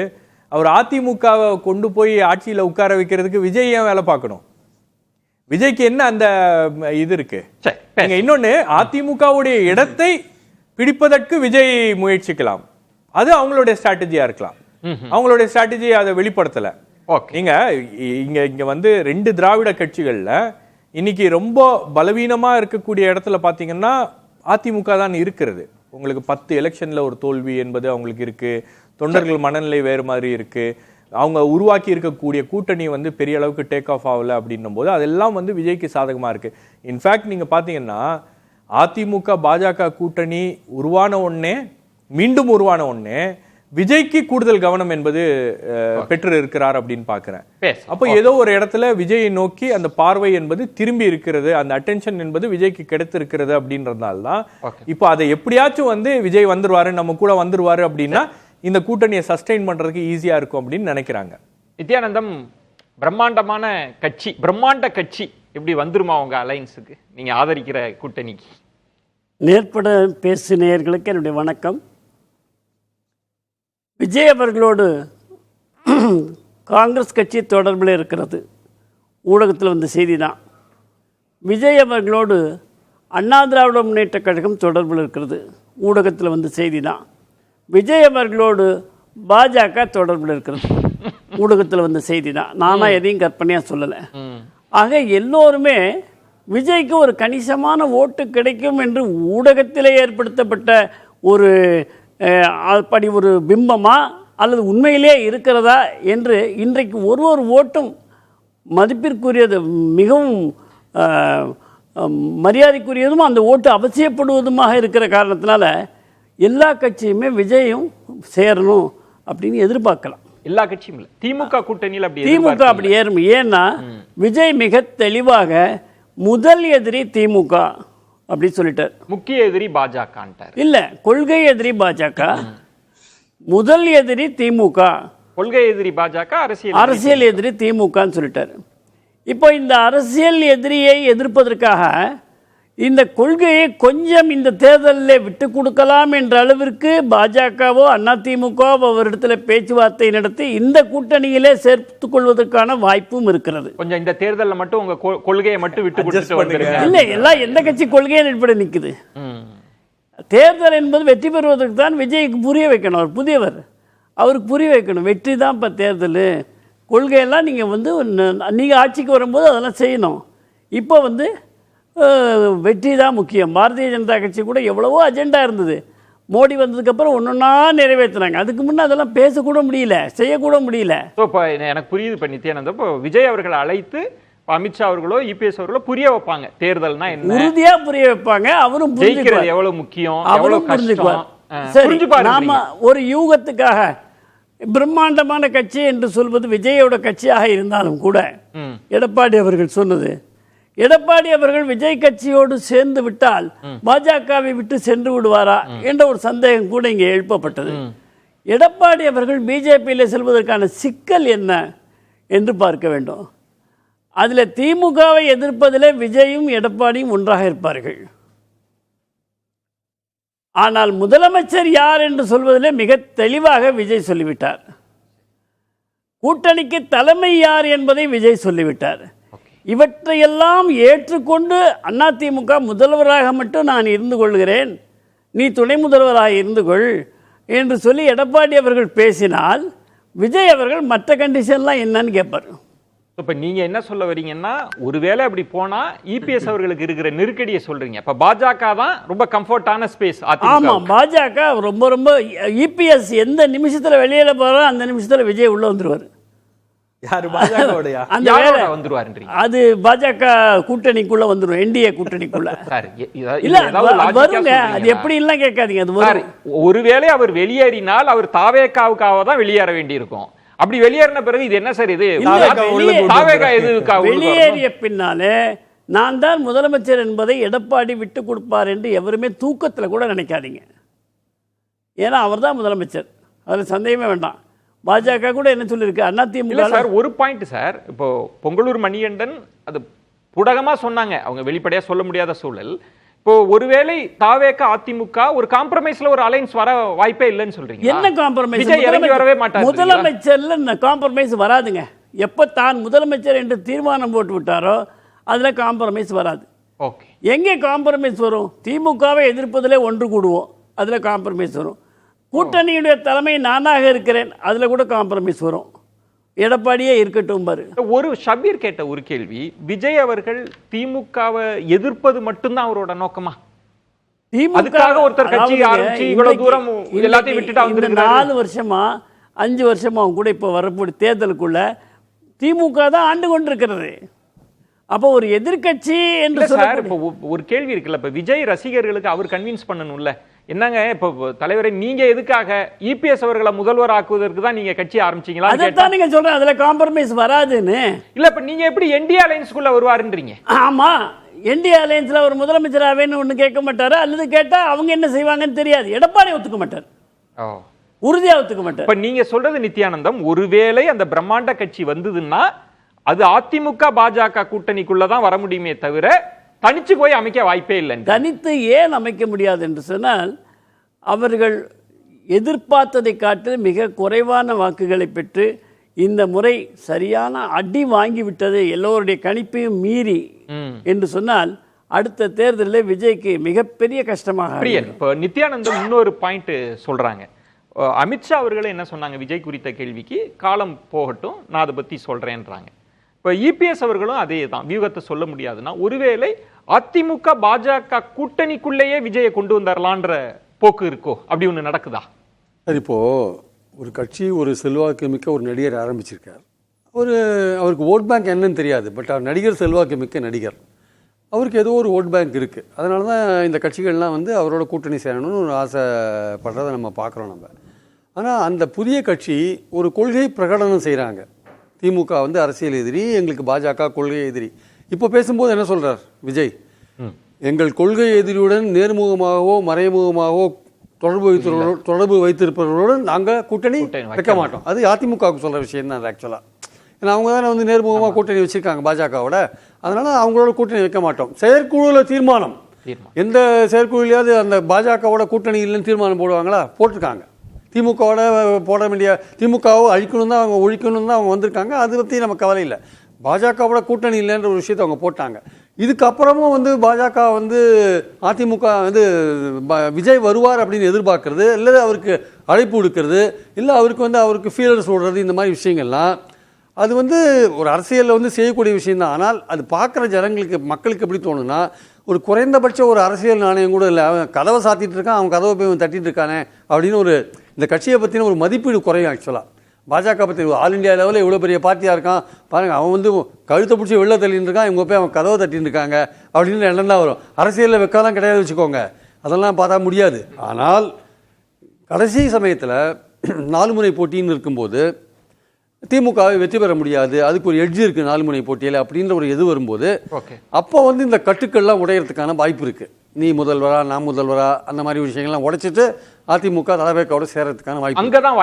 அவர் அதிமுகவை கொண்டு போய் ஆட்சியில உட்கார வைக்கிறதுக்கு விஜய் ஏன் வேலை பார்க்கணும்? விஜய்க்கு என்ன அந்த இது இருக்கு? இன்னொன்னு, அதிமுகவுடைய இடத்தை பிடிப்பதற்கு விஜய் முயற்சிக்கலாம், அது அவங்களுடைய ஸ்ட்ராட்டஜியா இருக்கலாம். அவங்களுடைய ஸ்ட்ராட்டஜி அதை வெளிப்படுத்தல. நீங்க இங்க வந்து 2 திராவிட கட்சிகள்ல இன்னைக்கு ரொம்ப பலவீனமா இருக்கக்கூடிய இடத்துல பாத்தீங்கன்னா அதிமுக தான் இருக்கிறது. உங்களுக்கு 10 எலெக்ஷன்ல ஒரு தோல்வி என்பது அவங்களுக்கு இருக்கு. தொண்டர்கள் மனநிலை வேறு மாதிரி இருக்கு. அவங்க உருவாக்கி இருக்கக்கூடிய கூட்டணி வந்து பெரிய அளவுக்கு டேக் ஆஃப் ஆகல அப்படின்னும் போது அதெல்லாம் வந்து விஜய்க்கு சாதகமா இருக்கு. இன்ஃபேக்ட் நீங்க பாத்தீங்கன்னா அதிமுக பாஜக கூட்டணி மீண்டும் உருவான உடனே விஜய்க்கு கூடுதல் கவனம் என்பது பெற்று இருக்கிறார் அப்படின்னு பாக்குறேன். அப்போ ஏதோ ஒரு இடத்துல விஜயை நோக்கி அந்த பார்வை என்பது திரும்பி இருக்கிறது, அந்த அட்டென்ஷன் என்பது விஜய்க்கு கிடைத்திருக்கிறது அப்படின்றதுனால்தான் இப்போ அதை எப்படியாச்சும் வந்து விஜய் வந்துருவாரு, நம்ம கூட வந்துருவாரு அப்படின்னா இந்த கூட்டணியை சஸ்டெயின் பண்றதுக்கு ஈஸியா இருக்கும் அப்படின்னு நினைக்கிறாங்க. நித்யானந்தம், பிரம்மாண்ட கட்சி இப்படி வந்துருமா உங்க அலைன்ஸுக்கு, நீங்க ஆதரிக்கிற கூட்டணிக்கு? நேர்பட பேசு நேயர்களுக்கு என்னுடைய வணக்கம். விஜய் அவர்களோடு காங்கிரஸ் கட்சி தொடர்பில் இருக்கிறது, ஊடகத்தில் வந்த செய்தி தான். விஜய் அவர்களோடு அண்ணா திராவிட முன்னேற்ற கழகம் தொடர்பில் இருக்கிறது, ஊடகத்தில் வந்த செய்தி தான். விஜய் அவர்களோடு பாஜக தொடர்பில் இருக்கிறது, ஊடகத்தில் வந்த செய்தி தான். நானாக எதையும் கற்பனையாக சொல்லலை. ஆக எல்லோருமே விஜய்க்கு ஒரு கணிசமான ஓட்டு கிடைக்கும் என்று ஊடகத்திலே ஏற்படுத்தப்பட்ட ஒரு அப்படி ஒரு பிம்பமா அல்லது உண்மையிலே இருக்கிறதா என்று இன்றைக்கு ஒரு ஓட்டும் மதிப்பிற்குரியது, மிகவும் மரியாதைக்குரியதும் அந்த ஓட்டு அவசியப்படுவதுமாக இருக்கிற காரணத்தினால எல்லா கட்சியுமே விஜயும் சேரணும் அப்படின்னு எதிர்பார்க்கலாம். எல்லா கட்சியும் இல்லை, திமுக கூட்டணியில் அப்படி ஏறும். ஏன்னா விஜய் மிக தெளிவாக முதல் எதிரி திமுக அப்படி சொல்லிட்டார், முக்கிய எதிரி பாஜக இல்ல, கொள்கை எதிரி பாஜக, முதல் எதிரி திமுக, கொள்கை எதிரி பாஜக, அரசியல் எதிரி திமுகன்னு சொல்லிட்டார். இப்போ இந்த அரசியல் எதிரியை எதிர்ப்பதற்காக இந்த கொள்கையை கொஞ்சம் இந்த தேர்தலில் விட்டு கொடுக்கலாம் என்ற அளவிற்கு பாஜகவோ அதிமுகவோ அவரிடத்துல பேச்சுவார்த்தை நடத்தி இந்த கூட்டணியிலே சேர்த்துக் கொள்வதற்கான வாய்ப்பும் இருக்கிறது. கொஞ்சம் இந்த தேர்தலில் மட்டும் உங்க கொள்கையை மட்டும் விட்டு இல்லை, எல்லாம் எந்த கட்சி கொள்கையை அடிப்படை நிற்குது. தேர்தல் என்பது வெற்றி பெறுவதற்கு தான் விஜய்க்கு புரிய வைக்கணும். அவர் புதியவர், அவருக்கு புரிய வைக்கணும். வெற்றி தான் இப்போ தேர்தல், கொள்கையெல்லாம் நீங்கள் ஆட்சிக்கு வரும்போது அதெல்லாம் செய்யணும். இப்போ வெற்றி தான் முக்கியம். பாரதிய ஜனதா கட்சி கூட எவ்வளவோ அஜெண்டா இருந்தது, மோடி வந்ததுக்கப்புறம் ஒன்றொன்னா நிறைவேற்றினாங்க. அதுக்கு முன்னே அதெல்லாம் பேசக்கூட முடியல, செய்யக்கூட முடியல. இப்போ எனக்கு புரியுது. இப்போ நித்யானந்தம், இப்போ விஜய் அவர்களை அழைத்து அமித்ஷா அவர்களோ இபிஎஸ் அவர்களோ புரிய வைப்பாங்க தேர்தல்னா என்ன, உறுதியா புரிய வைப்பாங்க. அவரும் புரிஞ்சுக்கிறது எவ்வளவு முக்கியம், அவரும் புரிஞ்சுக்குவார். சரி, நாம ஒரு யூகத்துக்காக பிரம்மாண்டமான கட்சி என்று சொல்வது விஜயோட கட்சியாக இருந்தாலும் கூட எடப்பாடி அவர்கள் சொன்னது, எடப்பாடி அவர்கள் விஜய் கட்சியோடு சேர்ந்து விட்டால் பாஜகவை விட்டு சென்று விடுவாரா என்ற ஒரு சந்தேகம் கூட இங்கே எழுப்பப்பட்டது. எடப்பாடி அவர்கள் பிஜேபியில் செல்வதற்கான சிக்கல் என்ன என்று பார்க்க வேண்டும். அதில் திமுகவை எதிர்ப்பதில் விஜயும் எடப்பாடியும் ஒன்றாக இருப்பார்கள். ஆனால் முதலமைச்சர் யார் என்று சொல்வதிலே மிக தெளிவாக விஜய் சொல்லிவிட்டார். கூட்டணிக்கு தலைமை யார் என்பதை விஜய் சொல்லிவிட்டார். இவற்றையெல்லாம் ஏற்றுக்கொண்டு அதிமுக முதல்வராக மட்டும் நான் இருந்து கொள்கிறேன், நீ துணை முதல்வராக இருந்து கொள் என்று சொல்லி எடப்பாடி அவர்கள் பேசினால் விஜய் அவர்கள் மற்ற கண்டிஷன்லாம் என்னன்னு கேட்பார். இப்ப நீங்க என்ன சொல்ல வரீங்கன்னா, ஒருவேளை அப்படி போனா இபிஎஸ் அவர்களுக்கு இருக்கிற நெருக்கடியை சொல்றீங்க. இப்ப பாஜக தான் ரொம்ப கம்ஃபர்டான ஸ்பேஸ். ஆமா, பாஜக ரொம்ப இபிஎஸ் எந்த நிமிஷத்துல வெளியில போறோம் அந்த நிமிஷத்துல விஜய் உள்ள வந்துருவாரு. அது பாஜக கூட்டணிக்குள்ள வந்துடும், என்டிஏ கூட்டணிக்குள்ள. வருங்க, அது எப்படி எல்லாம் கேட்காதீங்க, அது வரும். ஒருவேளை அவர் வெளியேறினால் அவர் தாவேகாவுக்காக தான் வெளியேற வேண்டி இருக்கும். அப்படி வெளியேறின பிறகு இது என்ன சார், இது வெளியேறிய பின்னாலே நான் தான் முதலமைச்சர் என்பதை எடப்பாடி விட்டு கொடுப்பார் என்று எவருமே தூக்கத்துல கூட நினைக்காதீங்க. ஏன்னா அவர் தான் முதலமைச்சர், அதுல சந்தேகமே வேண்டாம். பாஜக கூட என்ன சொல்லிருக்கு, அதிமுக சார் ஒரு பாயிண்ட் சார். இப்போ பொங்கலூர் மணிகண்டன் அது புடகமா சொன்னாங்க, அவங்க வெளிப்படையா சொல்ல முடியாத சூழல். இப்போ ஒருவேளை தாவேக அதிமுக ஒரு காம்ப்ரமைஸ்ல ஒரு அலைன்ஸ் வர வாய்ப்பே இல்லைன்னு சொல்றீங்க. என்ன காம்ப்ரமைஸ்? வரவே மாட்டாங்க. முதலமைச்சர்ல இந்த காம்ப்ரமைஸ் வராதுங்க. எப்ப தான் முதலமைச்சர் என்று தீர்மானம் போட்டு விட்டாரோ அதுல காம்ப்ரமைஸ் வராது. ஓகே, எங்கே காம்ப்ரமைஸ் வரும்? திமுகவை எதிர்ப்பதிலே ஒன்று கூடுவோம், அதுல காம்ப்ரமைஸ் வரும். கூட்டணியுடைய தலைமை நானாக இருக்கிறேன், அதுல கூட காம்ப்ரமைஸ் வரும். எடப்பாடியே இருக்கட்டும் பாரு. ஒரு ஷபீர் கேட்ட ஒரு கேள்வி, விஜய் அவர்கள் திமுகவை எதிர்ப்பது மட்டும்தான் அவரோட நோக்கமா? அதுக்காக ஒருத்தர் கட்சி ஆரம்பிச்சு இவ்வளவு தூரம் எல்லாத்தையும் விட்டுட்டு வந்திருக்கிறாரு. 4 வருஷமா 5 வருஷமா அவங்க கூட இப்போ வரக்கூடிய தேர்தலுக்குள்ள திமுக தான் ஆண்டு கொண்டிருக்கிறது. அப்போ ஒரு எதிர்க்கட்சி என்று சார் இப்போ ஒரு கேள்வி இருக்குல்ல, இப்ப விஜய் ரசிகர்களுக்கு அவர் கன்வின்ஸ் பண்ணணும்ல, என்னங்க இப்போ தலைவரை நீங்க எதுக்காக இபிஎஸ் அவர்களை முதல்வர் ஆக்குவதற்கு தான் நீங்க கட்சி ஆரம்பிச்சீங்களா? அதைத்தான் நீங்க சொல்றேன், அதுல காம்ப்ரமைஸ் வராதுன்னு. இல்ல இப்ப நீங்க எப்படி என்டிஏ அலைன்ஸ்குள்ள வருவாருன்றீங்க? ஆமா, என்டிஏ அலையன்ஸ்ல ஒரு முதலமைச்சராகவேன்னு ஒண்ணு கேட்க மாட்டாரு, அல்லது கேட்டா அவங்க என்ன செய்வாங்கன்னு தெரியாது. எடப்பாடி ஒத்துக்க மாட்டார், உறுதியா ஒத்துக்க மாட்டார். இப்ப நீங்க சொல்றது நித்யானந்தம், ஒருவேளை அந்த பிரம்மாண்ட கட்சி வந்ததுன்னா அது அதிமுக பாஜக கூட்டணிக்குள்ளதான் வர முடியுமே தவிர தனிச்சு போய் அமைக்க வாய்ப்பே இல்லை. தனித்து ஏன் அமைக்க முடியாது என்று சொன்னால், அவர்கள் எதிர்பார்த்ததை காட்டில் மிக குறைவான வாக்குகளை பெற்று இந்த முறை சரியான அடி வாங்கிவிட்டது, எல்லோருடைய கணிப்பையும் மீறி என்று சொன்னால் அடுத்த தேர்தலில் விஜய்க்கு மிகப்பெரிய கஷ்டமாக. இப்போ நித்யானந்தம் இன்னொரு பாயிண்ட் சொல்றாங்க. அமித்ஷா அவர்கள் என்ன சொன்னாங்க விஜய் குறித்த கேள்விக்கு, காலம் போகட்டும் நான் அதை பத்தி சொல்றேன்றாங்க. இப்போ இபிஎஸ் அவர்களும் அதே தான், வியூகத்தை சொல்ல முடியாதுன்னா ஒருவேளை அதிமுக பாஜக கூட்டணிக்குள்ளேயே விஜயை கொண்டு வந்தரலான்ற போக்கு இருக்கோ, அப்படி ஒன்று நடக்குதா? அது இப்போ ஒரு கட்சி ஒரு செல்வாக்கு மிக்க ஒரு நடிகர் ஆரம்பிச்சிருக்கார். அவருக்கு ஓட் பேங்க் என்னன்னு தெரியாது, பட் அவர் நடிகர் செல்வாக்கு மிக்க நடிகர், அவருக்கு ஏதோ ஒரு ஓட் பேங்க் இருக்குது. அதனால தான் இந்த கட்சிகள்லாம் வந்து அவரோட கூட்டணி சேரணும்னு ஒரு ஆசைப்படுறதை நம்ம பார்க்குறோம் நம்ம. ஆனால் அந்த புதிய கட்சி ஒரு கொள்கை பிரகடனம் செய்கிறாங்க. திமுக வந்து அரசியல் எதிரி, எங்களுக்கு பாஜக கொள்கை எதிரி. இப்போ பேசும்போது என்ன சொல்கிறார் விஜய், எங்கள் கொள்கை எதிரியுடன் நேர்முகமாகவோ மறைமுகமாகவோ தொடர்பு வைத்திருப்பவர்களுடன் நாங்கள் கூட்டணி வைக்க மாட்டோம். அது அதிமுகவுக்கு சொல்கிற விஷயம் தான் ஆக்சுவலாக. ஏன்னா அவங்க தானே வந்து நேர்முகமாக கூட்டணி வச்சுருக்காங்க பாஜகவோட, அதனால் அவங்களோட கூட்டணி வைக்க மாட்டோம். செயற்குழுவில் தீர்மானம், எந்த செயற்குழுலையாவது அந்த பாஜகவோட கூட்டணி இல்லைன்னு தீர்மானம் போடுவாங்களா? போட்டிருக்காங்க. திமுகவோட போட வேண்டிய, திமுகவை அழிக்கணும் தான் அவங்க, ஒழிக்கணும் தான் அவங்க வந்திருக்காங்க. அதை பற்றி நம்ம கவலை இல்லை. பாஜகவோட கூட்டணி இல்லைன்ற ஒரு விஷயத்தை அவங்க போட்டாங்க. இதுக்கப்புறமும் வந்து பாஜக வந்து அதிமுக வந்து விஜய் வருவார் அப்படின்னு எதிர்பார்க்கறது, இல்லை அவருக்கு அழைப்பு கொடுக்கறது, இல்லை அவருக்கு வந்து அவருக்கு ஃபீலர்ஸ் விடுறது, இந்த மாதிரி விஷயங்கள்லாம் அது வந்து ஒரு அரசியலில் வந்து செய்யக்கூடிய விஷயந்தான். ஆனால் அது பார்க்குற ஜனங்களுக்கு, மக்களுக்கு எப்படி தோணுன்னா, ஒரு குறைந்தபட்ச ஒரு அரசியல் நாணயம் கூட இல்லை, அவன் கதவை சாத்திட்டு இருக்கான், அவன் கதவை போய் தட்டிட்டு இருக்கானே அப்படின்னு ஒரு இந்த கட்சியை பற்றின ஒரு மதிப்பீடு குறையும். ஆக்சுவலாக பாஜக பற்றி ஆல் இண்டியா லெவலில் இவ்வளோ பெரிய பார்ட்டியாக இருக்கான் பாருங்கள், அவன் வந்து கழுத்தை பிடிச்சி வெளில தள்ளின்னு இருக்கான், இவங்க போய் அவன் கதவை தட்டின்னு இருக்காங்க அப்படின்னு எண்ணம் தான் வரும். அரசியலில் வைக்கலாம் கிடையாது வச்சுக்கோங்க, அதெல்லாம் பார்த்தா முடியாது. ஆனால் கடைசி சமயத்தில் 4 முனை போட்டின்னு இருக்கும்போது திமுகவை வெற்றி பெற முடியாது, அதுக்கு ஒரு எட்ஜ் இருக்குது 4 முனை போட்டியில் அப்படின்ற ஒரு எது வரும்போது அப்போ வந்து இந்த கட்டுக்கள்லாம் உடையிறதுக்கான வாய்ப்பு இருக்குது. நீ முதல்வரா நான் முதல்வரா அந்த மாதிரி விஷயங்கள்லாம் உடைச்சிட்டு அதிமுக தலைமையோட சேர்றதுக்கான வாய்ப்பு அங்கதான்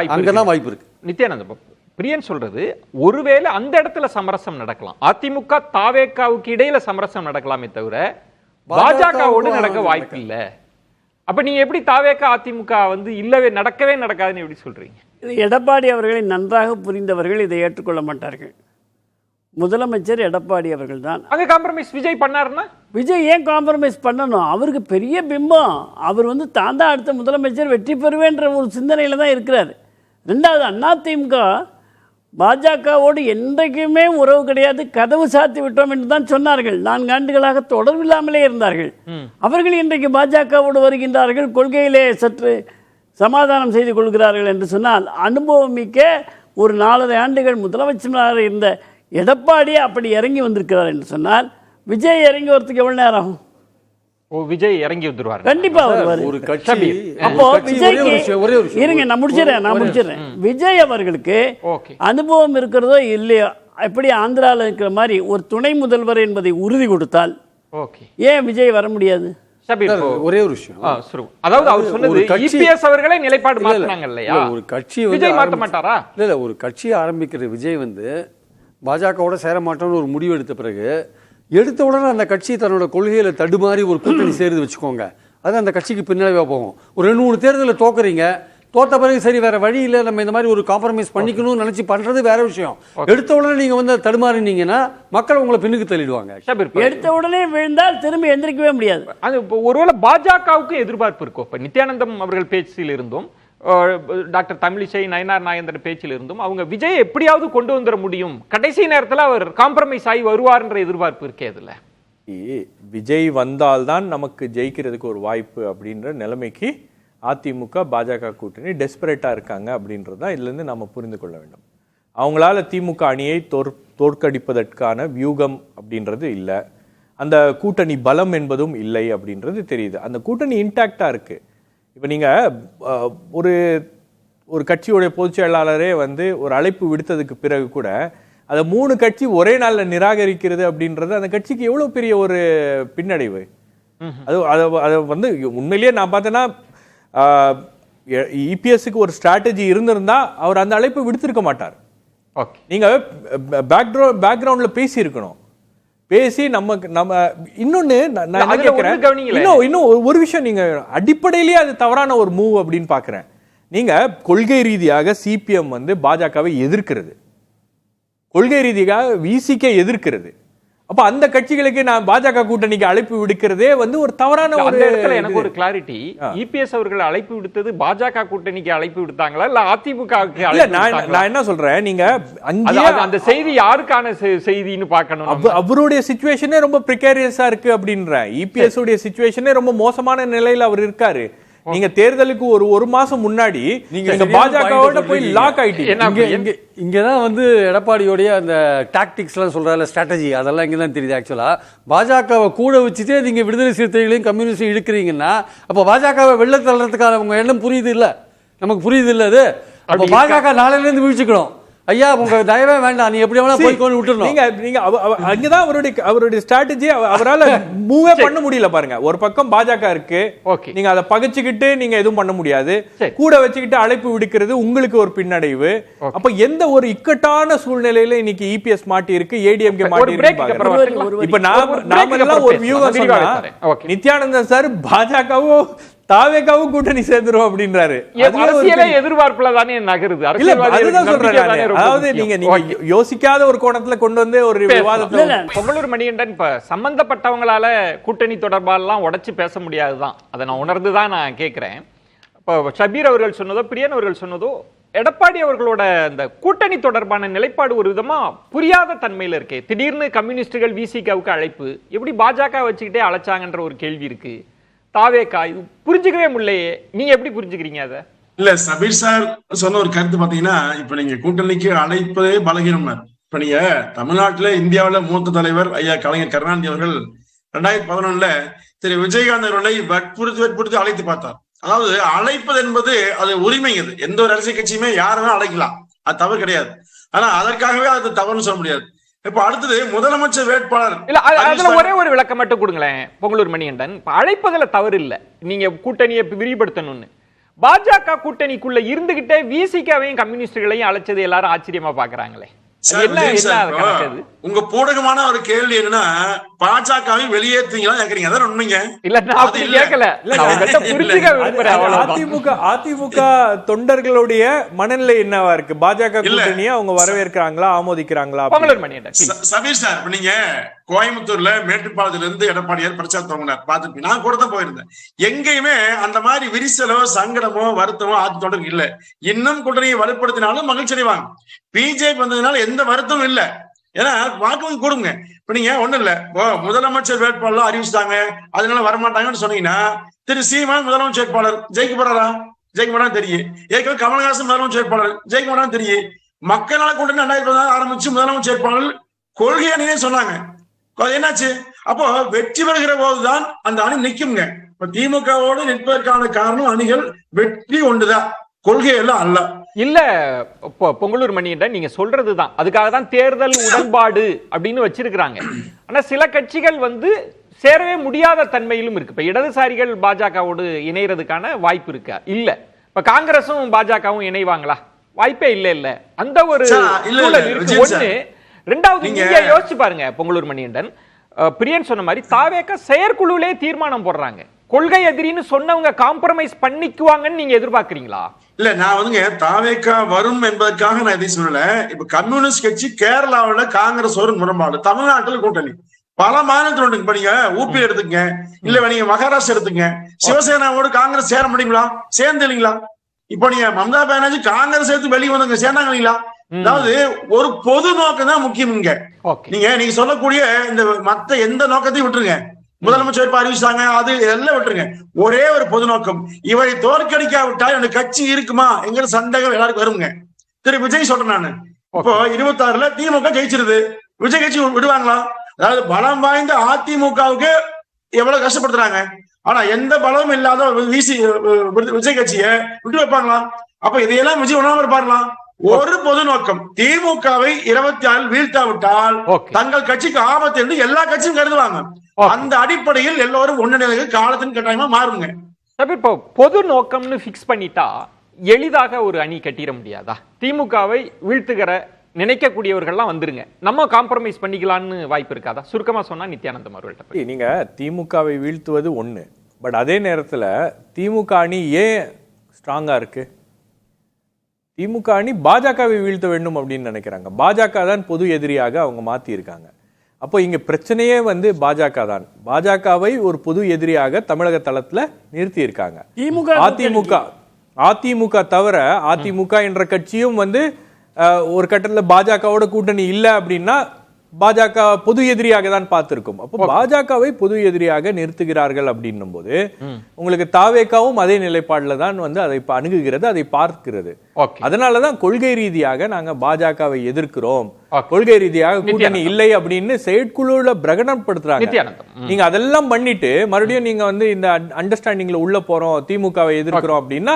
வாய்ப்பு இருக்கு. நித்யானந்தம், பிரியன் சொல்றது ஒருவேளை அந்த இடத்துல சமரசம் நடக்கலாம், அதிமுக தாவேக்காவுக்கு இடையில சமரசம் நடக்கலாமே தவிர பாஜகவோடு நடக்க வாய்ப்பு இல்லை. அப்ப நீங்க எப்படி தாவேக்கா அதிமுக வந்து இல்லவே நடக்கவே நடக்காதுன்னு எப்படி சொல்றீங்க? எடப்பாடி அவர்களை நன்றாக புரிந்தவர்கள் இதை ஏற்றுக்கொள்ள மாட்டார்கள். முதலமைச்சர் எடப்பாடி அவர்கள் தான். அங்க காம்ப்ரமைஸ் விஜய் பண்ணாருன்னா, விஜய் ஏன் காம்ப்ரமைஸ் பண்ணணும்? அவருக்கு பெரிய பிம்பம், அவர் வந்து தான் தான் அடுத்த முதலமைச்சர் வெற்றி பெறுவேன்ற ஒரு சிந்தனையில் தான் இருக்கிறார். ரெண்டாவது, அதிமுக பாஜகவோடு என்றைக்குமே உறவு கிடையாது, கதவு சாத்தி விட்டோம் என்று தான் சொன்னார்கள். 4 ஆண்டுகளாக தொடர்பில்லாமலே இருந்தார்கள். அவர்கள் இன்றைக்கு பாஜகவோடு வருகின்றார்கள், கொள்கையிலே சற்று சமாதானம் செய்து கொள்கிறார்கள் என்று சொன்னால், அனுபவம் மிக்க ஒரு 4.5 ஆண்டுகள் முதலமைச்சராக இருந்த எடப்பாடி அப்படி இறங்கி வந்திருக்கிறார் என்று சொன்னால், விஜய் இறங்கி வரதுக்கு எவ்வளவு நேரம் ஆகும்? விஜய் இறங்கி வந்துருவார், கண்டிப்பா வருவார். ஒரு கட்சி அப்போ விஜய்க்கு இருங்க, நான் முடிச்சிடறேன். விஜய் அவர்களுக்கு அனுபவம் இருக்கிறதோ இல்லையோ, எப்படி ஆந்திராவில் இருக்கிற மாதிரி ஒரு துணை முதல்வர் என்பதை உறுதி கொடுத்தால் ஏன் விஜய் வர முடியாது? ஒரே ஒரு விஷயம், அதாவது அவர் சொன்னது இபிஎஸ் அவர்களே நிலைப்பாடு மாத்தினாங்க இல்லையா? ஒரு கட்சி விஜய் மாத்த மாட்டாரா? இல்ல, ஒரு கட்சி ஆரம்பிக்கிற விஜய் வந்து பாஜகவோட சேர மாட்டோம்னு ஒரு முடிவு எடுத்த பிறகு எடுத்த உடனே அந்த கட்சி தன்னோட கொள்கையில தடுமாறி ஒரு கூட்டணி சேருது வச்சுக்கோங்க, அது அந்த கட்சிக்கு பின்னாடியே போகும். ஒரு 2-3 தேர்தலில் தோக்குறீங்க, தோத்த பிறகு சரி வேற வழி இல்லை, நம்ம இந்த மாதிரி ஒரு காம்ப்ரமைஸ் பண்ணிக்கணும்னு நினைச்சு பண்றது வேற விஷயம். எடுத்த உடனே நீங்க வந்து தடுமாறினீங்கன்னா மக்கள் உங்களை பின்னுக்கு தள்ளிடுவாங்க. எடுத்த உடனே விழுந்தால் திரும்பி எந்திரிக்கவே முடியாது. அது ஒருவேளை பாஜகவுக்கு எதிர்பார்ப்பு இருக்கும். இப்ப நித்யானந்தம் அவர்கள் பேச்சில் இருந்தும் டாக்டர் தமிழிசை, நயனார் நாகேந்திரன் பேச்சில் இருந்தும் அவங்க விஜய் எப்படியாவது கொண்டு வந்துட முடியும், கடைசி நேரத்தில் அவர் காம்ப்ரமைஸ் ஆகி வருவார்ன்ற எதிர்பார்ப்பு இருக்கே. அதுல விஜய் வந்தால்தான் நமக்கு ஜெயிக்கிறதுக்கு ஒரு வாய்ப்பு அப்படின்ற நிலைமைக்கு அதிமுக பாஜக கூட்டணி டெஸ்பரேட்டாக இருக்காங்க அப்படின்றது தான் இதுலேருந்து நம்ம புரிந்து கொள்ள வேண்டும். அவங்களால திமுக அணியை தோற்கடிப்பதற்கான வியூகம் அப்படின்றது இல்லை, அந்த கூட்டணி பலம் என்பதும் இல்லை அப்படின்றது தெரியுது. அந்த கூட்டணி இன்டாக்டாக இருக்குது. இப்போ நீங்கள் ஒரு கட்சியுடைய பொதுச் செயலாளரே வந்து ஒரு அழைப்பு விடுத்ததுக்கு பிறகு கூட அதை 3 கட்சி ஒரே நாளில் நிராகரிக்கிறது அப்படின்றது அந்த கட்சிக்கு எவ்வளோ பெரிய ஒரு பின்னடைவு. அது வந்து உண்மையிலேயே நான் பார்த்தேன்னா இபிஎஸ்க்கு ஒரு ஸ்ட்ராட்டஜி இருந்திருந்தா அவர் அந்த அழைப்பு விடுத்திருக்க மாட்டார். நீங்க பேக்ரவுண்ட்ல பேசி இருக்கணும். பேசி நம்ம இன்னொன்னு நான் என்ன கேட்கிறேன், இன்னும் ஒரு விஷயம், நீங்க அடிப்படையிலேயே அது தவறான ஒரு மூவ் அப்படின்னு பாக்குறேன். நீங்க கொள்கை ரீதியாக சிபிஎம் வந்து பாஜகவை எதிர்க்கிறது, கொள்கை ரீதியாக விசிகே எதிர்க்கிறது. அப்ப அந்த கட்சிகளுக்கு நான் பாஜக கூட்டணிக்கு அழைப்பு விடுக்கிறதே வந்து ஒரு தவறான ஒரு இடத்துல. எனக்கு ஒரு கிளாரிட்டி, இபிஎஸ் அவர்கள் அழைப்பு விடுத்தது பாஜக கூட்டணிக்கு அழைப்பு விடுத்தாங்களா இல்ல அதிமுகவுக்கு? நான் என்ன சொல்றேன், நீங்க அந்த செய்தி யாருக்கான செய்தின்னு பார்க்கணும். அவருடைய சிச்சுவேஷனே ரொம்ப பிரிகேரியஸா இருக்கு அப்படின்ற, இபிஎஸ் உடைய சிச்சுவேஷனே ரொம்ப மோசமான நிலையில அவர் இருக்காரு. நீங்க தேர்தலுக்கு ஒரு மாசம் முன்னாடி நீங்க பாஜகவோட போய் லாக் ஆயிட்டீங்க. இங்கதான் வந்து எடப்பாடியோடைய அந்த டாக்டிக்ஸ் எல்லாம் சொல்றாரு, ஸ்ட்ராட்டஜி, அதெல்லாம் இங்கதான் தெரியுது. ஆக்சுவலா பாஜகவை கூட வச்சுட்டு நீங்க விடுதலை சிறுத்தைகளையும் கம்யூனிஸ்டையும் இழுக்கிறீங்கன்னா அப்ப பாஜகவை வெள்ள தள்ளுறதுக்கான உங்க எண்ணம் புரியுது இல்ல, நமக்கு புரியுது இல்ல அது. அப்ப பாஜக நாளையில இருந்து வீழ்ச்சிக்கணும். ஐயா உங்க தயவே வேண்டாம், நீ எப்படி வேணா போய் கொண்டு விட்டுறணும். நீங்க அங்கதான் அவருடைய ஸ்ட்ராட்டஜி அவரால மூவே பண்ண முடியல பாருங்க. ஒரு பக்கம் பாஜக இருக்கு, நீங்க அதை பகைச்சுக்கிட்டு நீங்க எதுவும் பண்ண முடியாது, கூட வச்சுக்கிட்டு அழைப்பு விடுக்கிறது உங்களுக்கு ஒரு பின்னடைவு. அப்ப எந்த ஒரு இக்கட்டான சூழ்நிலையில இன்னைக்கு இபிஎஸ் மாட்டி இருக்கு, ஏடிஎம்கே மாட்டி இருக்கு. இப்ப நாம எல்லாம் ஒரு வியூகம் சொன்னா நித்யானந்தன் சார் பாஜகவும் தாவேகாவும் கூட்டணி சேர்ந்துரும் அப்படின்றாரு. எதிர்பார்ப்புல தானே நகருது. அதாவது நீங்க யோசிக்காத ஒரு கோணத்துல கொண்டு வந்து ஒரு விவாதத்தை. பொங்கலூர் மணிகண்டன், இப்ப சம்பந்தப்பட்டவங்களால கூட்டணி தொடர்பாலாம் உடைச்சு பேச முடியாதுதான், அதை நான் உணர்ந்துதான் நான் கேட்கிறேன். இப்போ ஷபீர் அவர்கள் சொன்னதோ பிரியன் அவர்கள் சொன்னதோ எடப்பாடி அவர்களோட அந்த கூட்டணி தொடர்பான நிலைப்பாடு ஒரு விதமா புரியாத தன்மையில இருக்கு. திடீர்னு கம்யூனிஸ்டுகள் விசிகாவுக்கு அழைப்பு, எப்படி பாஜக வச்சுக்கிட்டே அழைச்சாங்கன்ற ஒரு கேள்வி இருக்கு. தாவேகா இது புரிஞ்சுக்கவே முடியலையே, நீங்க எப்படி புரிஞ்சுக்கிறீங்க அதை? இல்ல, சபீர் சார் சொன்ன ஒரு கருத்து பாத்தீங்கன்னா, இப்ப நீங்க கூட்டணிக்கு அழைப்பதே பலகீனம். இப்ப நீங்க தமிழ்நாட்டுல இந்தியாவில மூத்த தலைவர் ஐயா கலைஞர் கருணாநிதி அவர்கள் 2011 திரு விஜயகாந்த் அவர்களை வற்புறுத்தி அழைத்து பார்த்தார். அதாவது அழைப்பது என்பது அது உரிமைங்கிறது. எந்த ஒரு அரசியல் கட்சியுமே யாருமே அழைக்கலாம், அது தவறு கிடையாது. ஆனா அதற்காகவே அது தவறுன்னு சொல்ல முடியாது. இப்ப அடுத்தது முதலமைச்சர் வேட்பாளர் இல்ல, அதுல ஒரே ஒரு விளக்கம் மட்டும் கொடுங்களேன் பொங்கலூர் மணிகண்டன். அழைப்பதுல தவறு இல்ல, நீங்க கூட்டணியை விரிவுபடுத்தணும்னு. பாஜக கூட்டணிக்குள்ள இருந்துகிட்டே விசிகாவையும் கம்யூனிஸ்டுகளையும் அழைச்சது எல்லாரும் ஆச்சரியமா பாக்குறாங்களே. உங்க பூடகமான ஒரு கேள்வி என்னன்னா, பாஜகவை வெளியேற்றீங்களா கேக்குறீங்க, அதான் உண்மைங்க. இல்ல நான் அப்படி கேட்கல, அதிமுக தொண்டர்களுடைய மனநிலை என்னவா இருக்கு? பாஜக கூட்டணியை அவங்க வரவேற்கிறாங்களா, ஆமோதிக்கிறாங்களா? சபீர் சார், இப்ப நீங்க கோயம்புத்தூர்ல மேட்டுப்பாளத்துல இருந்து எடப்பாடியார் பிரச்சாரம் தொடங்கினார், பாத்துருப்பீங்க. நான் கூட தான் போயிருந்தேன். எங்கேயுமே அந்த மாதிரி விரிசலோ சங்கடமோ வருத்தமோ ஆட்சி தொடர்பு இல்ல. இன்னும் கூட்டணியை வலுப்படுத்தினாலும் மகிழ்ச்சி அடைவாங்க. பிஜேபி வந்ததுனால எந்த வருத்தமும் இல்ல, ஏன்னா வாக்கு கொடுங்க. இப்ப நீங்க ஒண்ணு இல்ல, முதலமைச்சர் வேட்பாளர் அறிவிச்சிட்டாங்க, அதனால வரமாட்டாங்கன்னு சொன்னீங்கன்னா, திரு சீமான் முதலமைச்சர் வேட்பாளர் ஜெயிக்க போறாரா? ஜெயிக்க போறான்னு தெரியும். ஏற்கனவே கமலஹாசன் முதலமைச்சர் வேட்பாளர் ஜெயிக்க போறான்னு தெரியும். மக்கள் நல கூட்டணி 2016 ஆரம்பிச்சு முதலமைச்சர் வேட்பாளர் கொள்கை அணியே சொன்னாங்க. என்னாச்சு? அப்போ வெற்றி பெறுகிற போதுதான் அந்த அணி நிக்குங்க. இப்ப திமுகவோடு நிற்பதற்கான காரணம் அணிகள் வெற்றி ஒன்றுதான், கொள்கை எல்லாம் அல்ல. இல்ல பொங்கலூர் மணிகண்டன், நீங்க சொல்றதுதான், அதுக்காக தான் தேர்தல் உடன்பாடு அப்படின்னு வச்சிருக்கிறாங்க. ஆனா சில கட்சிகள் வந்து சேரவே முடியாத தன்மையிலும் இருக்கு. இப்ப இடதுசாரிகள் பாஜகவோடு இணையறதுக்கான வாய்ப்பு இருக்கா? இல்ல. இப்ப காங்கிரஸும் பாஜகவும் இணைவாங்களா? வாய்ப்பே இல்ல. அந்த ஒரு சூழல் இருக்கு. ஒண்ணு. ரெண்டாவது, நீங்க யோசிச்சு பாருங்க பொங்கலூர் மணிகண்டன், பிரியன் சொன்ன மாதிரி தாவேக செயற்குழுவிலே தீர்மானம் போடுறாங்க. கொள்கை எதிரின்னு சொன்னவங்க காம்ப்ரமைஸ் பண்ணிக்குவாங்கன்னு நீங்க எதிர்பார்க்கறீங்களா? இல்ல, நான் வந்துங்க தாவேகா வரும் என்பதற்காக நான் எதையும் சொல்லல. இப்ப கம்யூனிஸ்ட் கட்சி கேரளாவில் காங்கிரஸ் ஒரு முரண்பாடு, தமிழ்நாட்டில் கூட்டணி பல மாநிலத்தில் உண்டு. இப்ப நீங்க ஊபி எடுத்துங்க, இல்ல நீங்க மகாராஷ்டிரா எடுத்துங்க, சிவசேனாவோடு காங்கிரஸ் சேர முடியுங்களா? சேர்ந்து இல்லைங்களா? இப்ப நீங்க மம்தா பானர்ஜி காங்கிரஸ் எடுத்து வெளியே வந்தவங்க சேர்ந்தாங்க இல்லைங்களா? அதாவது ஒரு பொது நோக்கம் தான் முக்கியம் இங்க. ஓகே. நீங்க சொல்லக்கூடிய இந்த மத்த எந்த நோக்கத்தையும் விட்டுருங்க. முதலமைச்சர் இப்ப அறிவிச்சாங்க, அது எல்லாம் விட்டுருங்க. ஒரே ஒரு பொது நோக்கம், இவரை தோற்கடிக்காவிட்டால் எனக்கு கட்சி இருக்குமா என்கிற சந்தேகம் எல்லாருக்கும் வருங்க. திரு விஜய் சொல்றேன் நானு, இப்போ 26ல திமுக ஜெயிச்சிருது, விஜய் கட்சி விடுவாங்களா? அதாவது பலம் வாய்ந்த அதிமுகவுக்கு எவ்வளவு கஷ்டப்படுத்துறாங்க, ஆனா எந்த பலமும் இல்லாத விஜய் கட்சியை விட்டு வைப்பாங்களா? அப்ப இதையெல்லாம் விஜய் உணவு இருப்பார்களா? ஒரு பொது நோக்கம், திமுகவை 26 வீழ்த்தாவிட்டால் தங்கள் கட்சிக்கு ஆபத்து என்று எல்லா கட்சியும் கருதுவாங்க. அந்த அடிப்படையில் எல்லோரும் ஒன்றிணைந்து காலத்தின் கட்டாயமா மாறுங்க. இப்போ பொது நோக்கம்னு பிக்ஸ் பண்ணிட்டா எளிதாக ஒரு அணி கட்டிட முடியாதா? திமுகவை வீழ்த்துகிற நினைக்கக்கூடியவர்கள்லாம் வந்துருங்க, நம்ம காம்ப்ரமைஸ் பண்ணிக்கலாம்னு வாய்ப்பு இருக்காதா? சுருக்கமா சொன்னா நித்யானந்தம் அவர்கள்ட்ட. நீங்க திமுகவை வீழ்த்துவது ஒண்ணு, பட் அதே நேரத்துல திமுக அணி ஏன் ஸ்ட்ராங்கா இருக்கு? திமுக அணி பாஜகவை வீழ்த்த வேண்டும் அப்படின்னு நினைக்கிறாங்க. பாஜக தான் பொது எதிரியாக அவங்க மாத்தி இருக்காங்க. அப்போ இங்க பிரச்சனையே பாஜக தான். பாஜகவை ஒரு பொது எதிரியாக தமிழக தளத்துல நிறுத்தி இருக்காங்க. அதிமுக தவிர அதிமுக என்ற கட்சியும் ஒரு கட்டத்தில் பாஜகவோட கூட்டணி இல்லை அப்படின்னா பாஜக பொது எதிரியாக தான் பார்த்திருக்கும். அப்போ பாஜகவை பொது எதிரியாக நிறுத்துகிறார்கள் அப்படின்னும் போது உங்களுக்கு தாவேகாவும் அதே நிலைப்பாடுல தான் அதை அணுகுகிறது, அதை பார்க்கிறது. அதனாலதான் கொள்கை ரீதியாக நாங்க பாஜகவை எதிர்க்கிறோம், கொள்கை ரீதியாக கூட்டணி இல்லை அப்படின்னு செயற்குழுல பிரகடனப்படுத்துறாங்க. நீங்க அதெல்லாம் பண்ணிட்டு மறுபடியும் நீங்க இந்த அண்டர்ஸ்டாண்டிங்ல உள்ள போறோம், திமுகவை எதிர்க்கிறோம் அப்படின்னா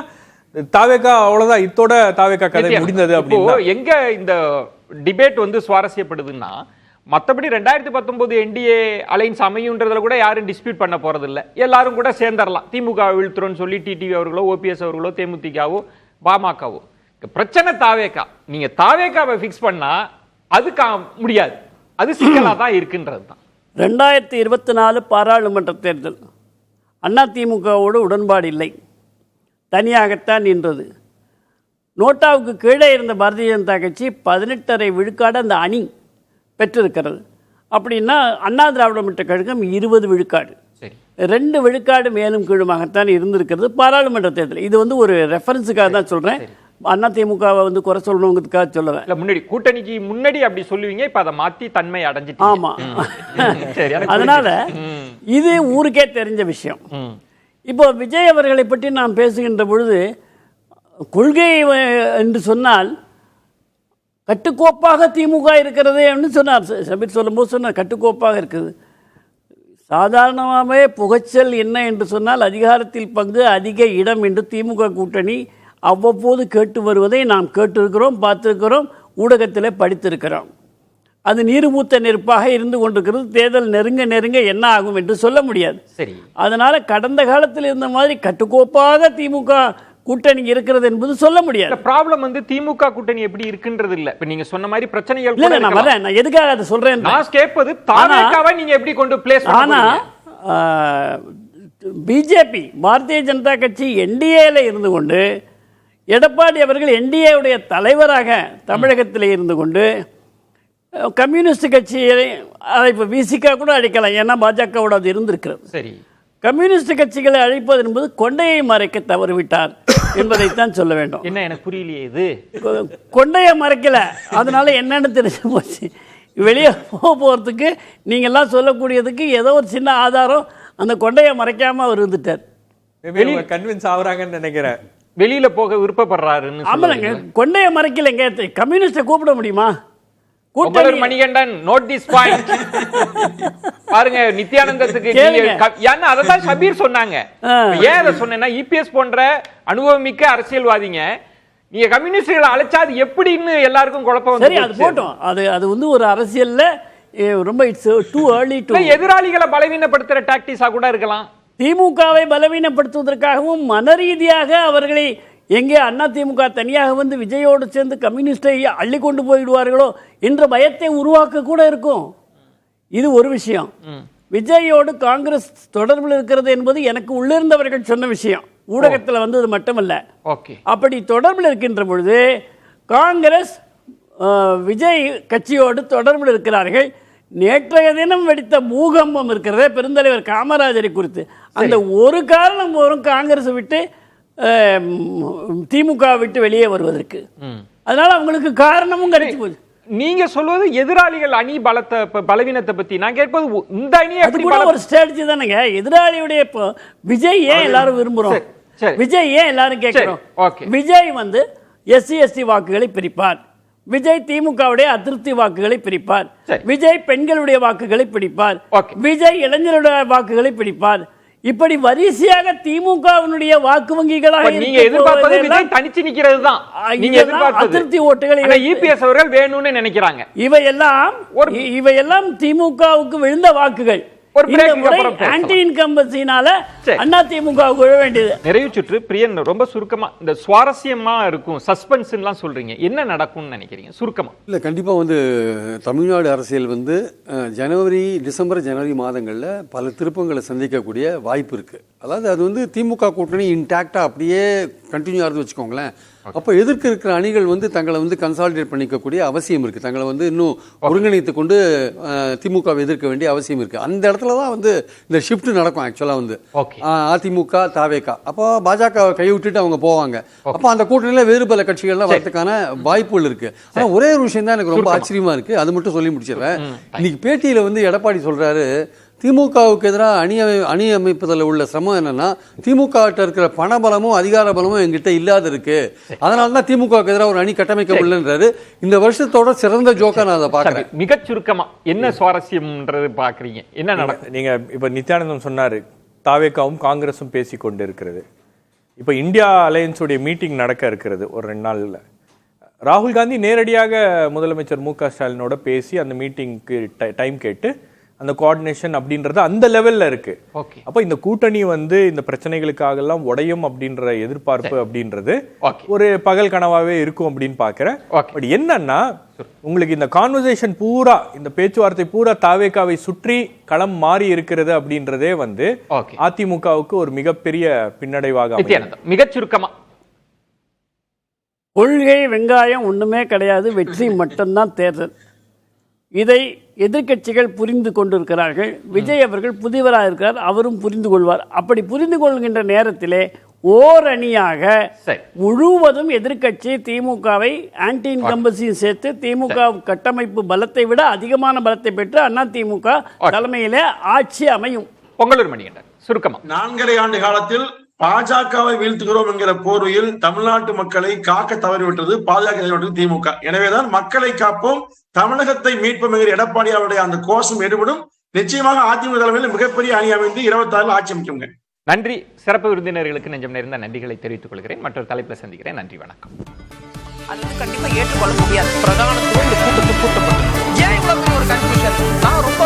தாவேகா அவ்வளவுதான், இத்தோட தாவேகா கதை முடிந்தது. அப்படின்னா எங்க இந்த டிபேட் சுவாரஸ்யப்படுதுன்னா, மற்றபடி 2019 என்டிஏ அலைன்ஸ் அமையுன்றதுல கூட யாரும் டிஸ்பியூட் பண்ண போறது இல்லை, எல்லாரும் கூட சேர்ந்துடலாம். திமுக வீழ்த்துறோம்னு சொல்லி டிடிவி அவர்களோ ஓபிஎஸ் அவர்களோ தேமுதிகவோ பாமகவோ. பிரச்சனை தாவேகா, நீங்க தாவேகாவை பிக்ஸ் பண்ணா அதுக்கு முடியாது, அது சிக்கலா தான் இருக்குன்றது தான். 2024 பாராளுமன்ற தேர்தல் அதிமுகவோடு உடன்பாடு இல்லை, தனியாகத்தான் நின்றது. நோட்டாவுக்கு கீழே இருந்த பாரதிய ஜனதா கட்சி 18.5 விழுக்காடு அந்த அணி பெற்றிருக்கிறது. அப்படின்னா அண்ணா திராவிட முன்னேற்றக் கழகம் 20 விழுக்காடு, 2 விழுக்காடு மேலும் கீழுமாகத்தான் இருந்திருக்கிறது பாராளுமன்ற தேர்தல். இது ஒரு ரெஃபரன்ஸுக்காக தான் சொல்றேன், அதிமுகவை குறை சொல்லணுங்கிறதுக்காக சொல்லல. முன்னாடி கூட்டணிக்கு முன்னாடி அப்படி சொல்லுவீங்க, இப்ப அதை மாத்தி தன்மை அடைஞ்சிட்டு. ஆமா, அதனால இது ஊருக்கே தெரிஞ்ச விஷயம். இப்போ விஜய் அவர்களை பற்றி நாம் பேசுகின்ற பொழுது, கொள்கை என்று சொன்னால் கட்டுக்கோப்பாக திமுக இருக்கிறது என்று சொன்னார். சபீர் சொல்லும்போது சொன்னார் கட்டுக்கோப்பாக இருக்குது. சாதாரணமாகவே புகைச்சல் என்ன என்று சொன்னால் அதிகாரத்தில் பங்கு, அதிக இடம் என்று திமுக கூட்டணி அவ்வப்போது கேட்டு வருவதை நாம் கேட்டிருக்கிறோம், பார்த்திருக்கிறோம், ஊடகத்தில் படித்திருக்கிறோம். அது நீர்மூத்த நெருப்பாக இருந்து கொண்டிருக்கிறது. தேர்தல் நெருங்க நெருங்க என்ன ஆகும் என்று சொல்ல முடியாது. சரி, அதனால கடந்த காலத்தில் இருந்த மாதிரி கட்டுக்கோப்பாக திமுக கூட்டணி இருக்கிறது என்பது சொல்ல முடியாது. ப்ராப்ளம் திமுக கூட்டணி எப்படி இருக்குன்றது இல்ல. இப்ப நீங்க சொன்ன மாதிரி பிரச்சனைகள் இல்ல, நான் வரேன், நான் எதுக்காக அதை சொல்றேன், நான் கேட்பது தாவேகாவை நீங்க எப்படி கொண்டு பிளேஸ் பண்ண. ஆனா பிஜேபி பாரதிய ஜனதா கட்சி என்டிஏல இருந்து கொண்டு, எடப்பாடி அவர்கள் என்டிஏவுடைய தலைவராக தமிழகத்தில் இருந்து கொண்டு, கம்யூனிஸ்ட் கட்சியை இப்போ விசிகா கூட அழைக்கலாம், ஏன்னா பாஜகவோட அது இருந்திருக்கிறது. சரி, கம்யூனிஸ்ட் கட்சிகளை அழைப்பது என்பது கொண்டையை மறைக்க தவறிவிட்டார் என்பதைத்தான் சொல்ல வேண்டும். என்ன எனக்கு புரியலையே, இது கொண்டையை மறைக்கல, அதனால என்னன்னு தெரிஞ்சு போச்சு. வெளியே போகிறதுக்கு நீங்கள்லாம் சொல்லக்கூடியதுக்கு ஏதோ ஒரு சின்ன ஆதாரம், அந்த கொண்டையை மறைக்காம அவர் இருந்துட்டார். கன்வின்ஸ் ஆகுறாங்கன்னு நினைக்கிறேன், வெளியில போக விருப்பப்படுறாருன்னு. ஆமாங்க, கொண்டையை மறைக்கலைங்க. கம்யூனிஸ்டை கூப்பிட முடியுமா? Manikandan, note this point. பாருங்க, நித்யானந்தத்துக்கு ஏன்னா அதான் சபீர் சொன்னாங்க. ஏன் அதை சொன்னேன்னா, இபிஎஸ் போன்ற அனுபவமிக்க அரசியல்வாதிங்க நீங்க கம்யூனிஸ்டுகளை அழைச்சா அது எப்படின்னு எல்லாருக்கும் குழப்பம். சரி, அது போட்டோம். அது ஒரு அரசியல்ல ரொம்ப இட்ஸ் டூ ஏர்லி டு. எதிராளிகளை பலவீனப்படுத்துற டாக்டிஸா கூட இருக்கலாம். திமுகவை பலவீனப்படுத்துவதற்காகவும் மனரீதியாக அவர்களை எங்கே அதிமுக தனியாக விஜயோடு சேர்ந்து கம்யூனிஸ்டை அள்ளி கொண்டு போயிடுவார்களோ என்ற பயத்தை உருவாக்க கூட இருக்கும். இது ஒரு விஷயம். விஜயோடு காங்கிரஸ் தொடர்பில் இருக்கிறது என்பது எனக்கு உள்ளிருந்தவர்கள் சொன்ன விஷயம், ஊடகத்தில் வந்தது மட்டுமல்ல. அப்படி தொடர்பில் இருக்கின்ற பொழுது காங்கிரஸ் விஜய் கட்சியோடு தொடர்பில் இருக்கிறார்கள். நேற்றைய தினம் வெடித்த பூகம்பம் இருக்கிறதே பெருந்தலைவர் காமராஜரை குறித்து, அந்த ஒரு காரணம் வரும் காங்கிரஸ் விட்டு திமுக விட்டு வெளியே வருவதற்கு. அதனால அவங்களுக்கு காரணமும் கிடைச்சு போச்சு. நீங்க சொல்வது எதிராளிகள் அணி பலவீனத்தை பத்தி, நான் கேட்பது இந்த அணி அது கூட ஒரு ஸ்ட்ராட்டஜி தானேங்க. எதிராளியுடைய இப்போ விஜய் ஏன் எல்லாரும் விரும்புறோம், விஜய் ஏன் எல்லாரும் கேட்கிறோம், விஜய் வந்து எஸ்சி எஸ்டி வாக்குகளை பிரிப்பார், விஜய் திமுகவுடைய அதிருப்தி வாக்குகளை பிரிப்பார், விஜய் பெண்களுடைய வாக்குகளை பிடிப்பார், விஜய் இளைஞருடைய வாக்குகளை பிடிப்பார். இப்படி வரிசையாக திமுகவினுடைய வாக்கு வங்கிகளாக நீங்க எதிர்பார்ப்பது விஜய் தனிச்சு நிக்கிறது தான். நீங்க எதிர்பார்ப்பது அதிருப்தி ஓட்டுகளை இபிஎஸ் அவர்கள் வேணும்னு நினைக்கிறாங்க. இவையெல்லாம் திமுகவுக்கு விழுந்த வாக்குகள். ஆன்டி இன்கம்பன்சினால அண்ணா திமுக விழ வேண்டியது. நிறைவு சுற்று. பிரியன், ரொம்ப சுருக்கமா, இந்த சுவாரஸ்யமா இருக்கும் சஸ்பென்ஸ் எல்லாம் சொல்றீங்க, என்ன நடக்கும்னு நினைக்கிறீங்க சுருக்கமா? இல்ல, கண்டிப்பா வந்து தமிழ்நாடு அரசியல் வந்து ஜனவரி, டிசம்பர், ஜனவரி மாதங்கள்ல பல திருப்பங்களை சந்திக்கக்கூடிய வாய்ப்பு இருக்கு. அதாவது அது வந்து திமுக கூட்டணி இன்டாக்டா அப்படியே கண்டினியூ ஆகுது வச்சுக்கோங்களேன். அப்போ எதிர்க்க இருக்கிற அணிகள் வந்து தங்களை வந்து கன்சாலிடேட் பண்ணிக்கக்கூடிய அவசியம் இருக்குது. தங்களை வந்து இன்னும் ஒருங்கிணைத்து கொண்டு திமுகவை எதிர்க்க வேண்டிய அவசியம் இருக்குது. அந்த இடத்துல தான் வந்து இந்த ஷிஃப்ட் நடக்கும். ஆக்சுவலாக வந்து அதிமுக தாவேகா அப்போ பாஜக கை விட்டுட்டு அவங்க போவாங்க. அப்போ அந்த கூட்டணியில் வேறு பல கட்சிகள்லாம் வரதுக்கான வாய்ப்புகள் இருக்குது. ஆனால் ஒரே ஒரு விஷயம் தான் எனக்கு ரொம்ப ஆச்சரியமாக இருக்குது, அது மட்டும் சொல்லி முடிச்சிடுறேன். இன்னைக்கு பேட்டியில் வந்து எடப்பாடி சொல்கிறாரு, திமுகவுக்கு எதிராக அணி அமைப்பதில் உள்ள சிரமம் என்னன்னா, திமுக இருக்கிற பணபலமும் அதிகார பலமும் எங்கிட்ட இல்லாத இருக்கு, அதனால தான் திமுகவுக்கு எதிராக ஒரு அணி கட்டமைக்க முடியலன்றாரு. இந்த வருஷத்தோட சிறந்த ஜோக்கா நான் அதை பார்க்கிறேன். மிக சுருக்கமா என்ன சுவாரஸ்யம்ன்றது பாக்குறீங்க, என்ன நடக்கும்? நீங்க இப்ப நித்யானந்தம் சொன்னாரு, தாவேகாவும் காங்கிரஸும் பேசி கொண்டு இருக்கிறது. இப்ப இந்தியா அலையன்ஸுடைய மீட்டிங் நடக்க இருக்கிறது ஒரு 2 நாள்ல. ராகுல் காந்தி நேரடியாக முதலமைச்சர் மு க ஸ்டாலினோட பேசி அந்த மீட்டிங்க்கு டைம் கேட்டு அந்த கோஆர்டினேஷன் அப்படின்றது அந்த லெவல்ல இருக்கு. அப்ப இந்த கூட்டணி வந்து இந்த பிரச்சனைகளுக்காக எல்லாம் உடையும் அப்படின்ற எதிர்பார்ப்பு அப்படின்றது ஒரு பகல் கனவாவே இருக்கும் அப்படின்னு பாக்குறேன். பட் என்னன்னா, உங்களுக்கு இந்த கான்வர்சேஷன் பூரா, இந்த பேச்சுவார்த்தை பூரா தாவேகாவை சுற்றி களம் மாறி இருக்கிறது அப்படின்றதே வந்து அதிமுகவுக்கு ஒரு மிகப்பெரிய பின்னடைவாக. மிகச் சுருக்கமா, கொள்கை வெங்காயம் ஒண்ணுமே கிடையாது, வெற்றி மட்டும்தான் தேர்தல். இதை எதிர்க்கட்சிகள் புரிந்து கொண்டிருக்கிறார்கள். விஜய் அவர்கள் புதியவராக இருக்கிறார், அவரும் புரிந்து கொள்வார். அப்படி புரிந்து கொள்கின்ற நேரத்திலே ஓரணியாக முழுவதும் எதிர்க்கட்சி திமுகவை ஆன்டி இன்கம்பன்சியும் சேர்த்து திமுக கட்டமைப்பு பலத்தை விட அதிகமான பலத்தை பெற்று அண்ணா திமுக தலைமையிலே ஆட்சி அமையும். பொங்கலூர் மணிகண்டன், சுருக்கமா. 4.5 ஆண்டு காலத்தில் பாஜகவை வீழ்த்துகிறோம் என்கிற போர்வையில் தமிழ்நாட்டு மக்களை காக்க தவறிவிட்டது பாஜக, திமுக. எனவேதான் மக்களை காப்போம், தமிழகத்தை மீட்போம் என்கிற எடப்பாடி அவருடைய அந்த கோஷம் எடுபடும். நிச்சயமாக அதிமுக தலைமையில் மிகப்பெரிய அணி அமைந்து 26 ஆட்சி அமைக்குங்க. நன்றி. சிறப்பு விருந்தினர்களுக்கு நெஞ்சம் நிறைந்த நன்றிகளை தெரிவித்துக் கொள்கிறேன். மற்றொரு தலைப்பில் சந்திக்கிறேன். நன்றி, வணக்கம். அது வந்து கண்டிப்பா ஏற்றுக்கொள்ள முடியாது. பிரதானத்துவம் இந்த கூட்டத்துக்கு கூட்டப்பட்டது. ஏன் இவ்வளவு ஒரு கன்ஃபியூஷன்? நான் ரொம்ப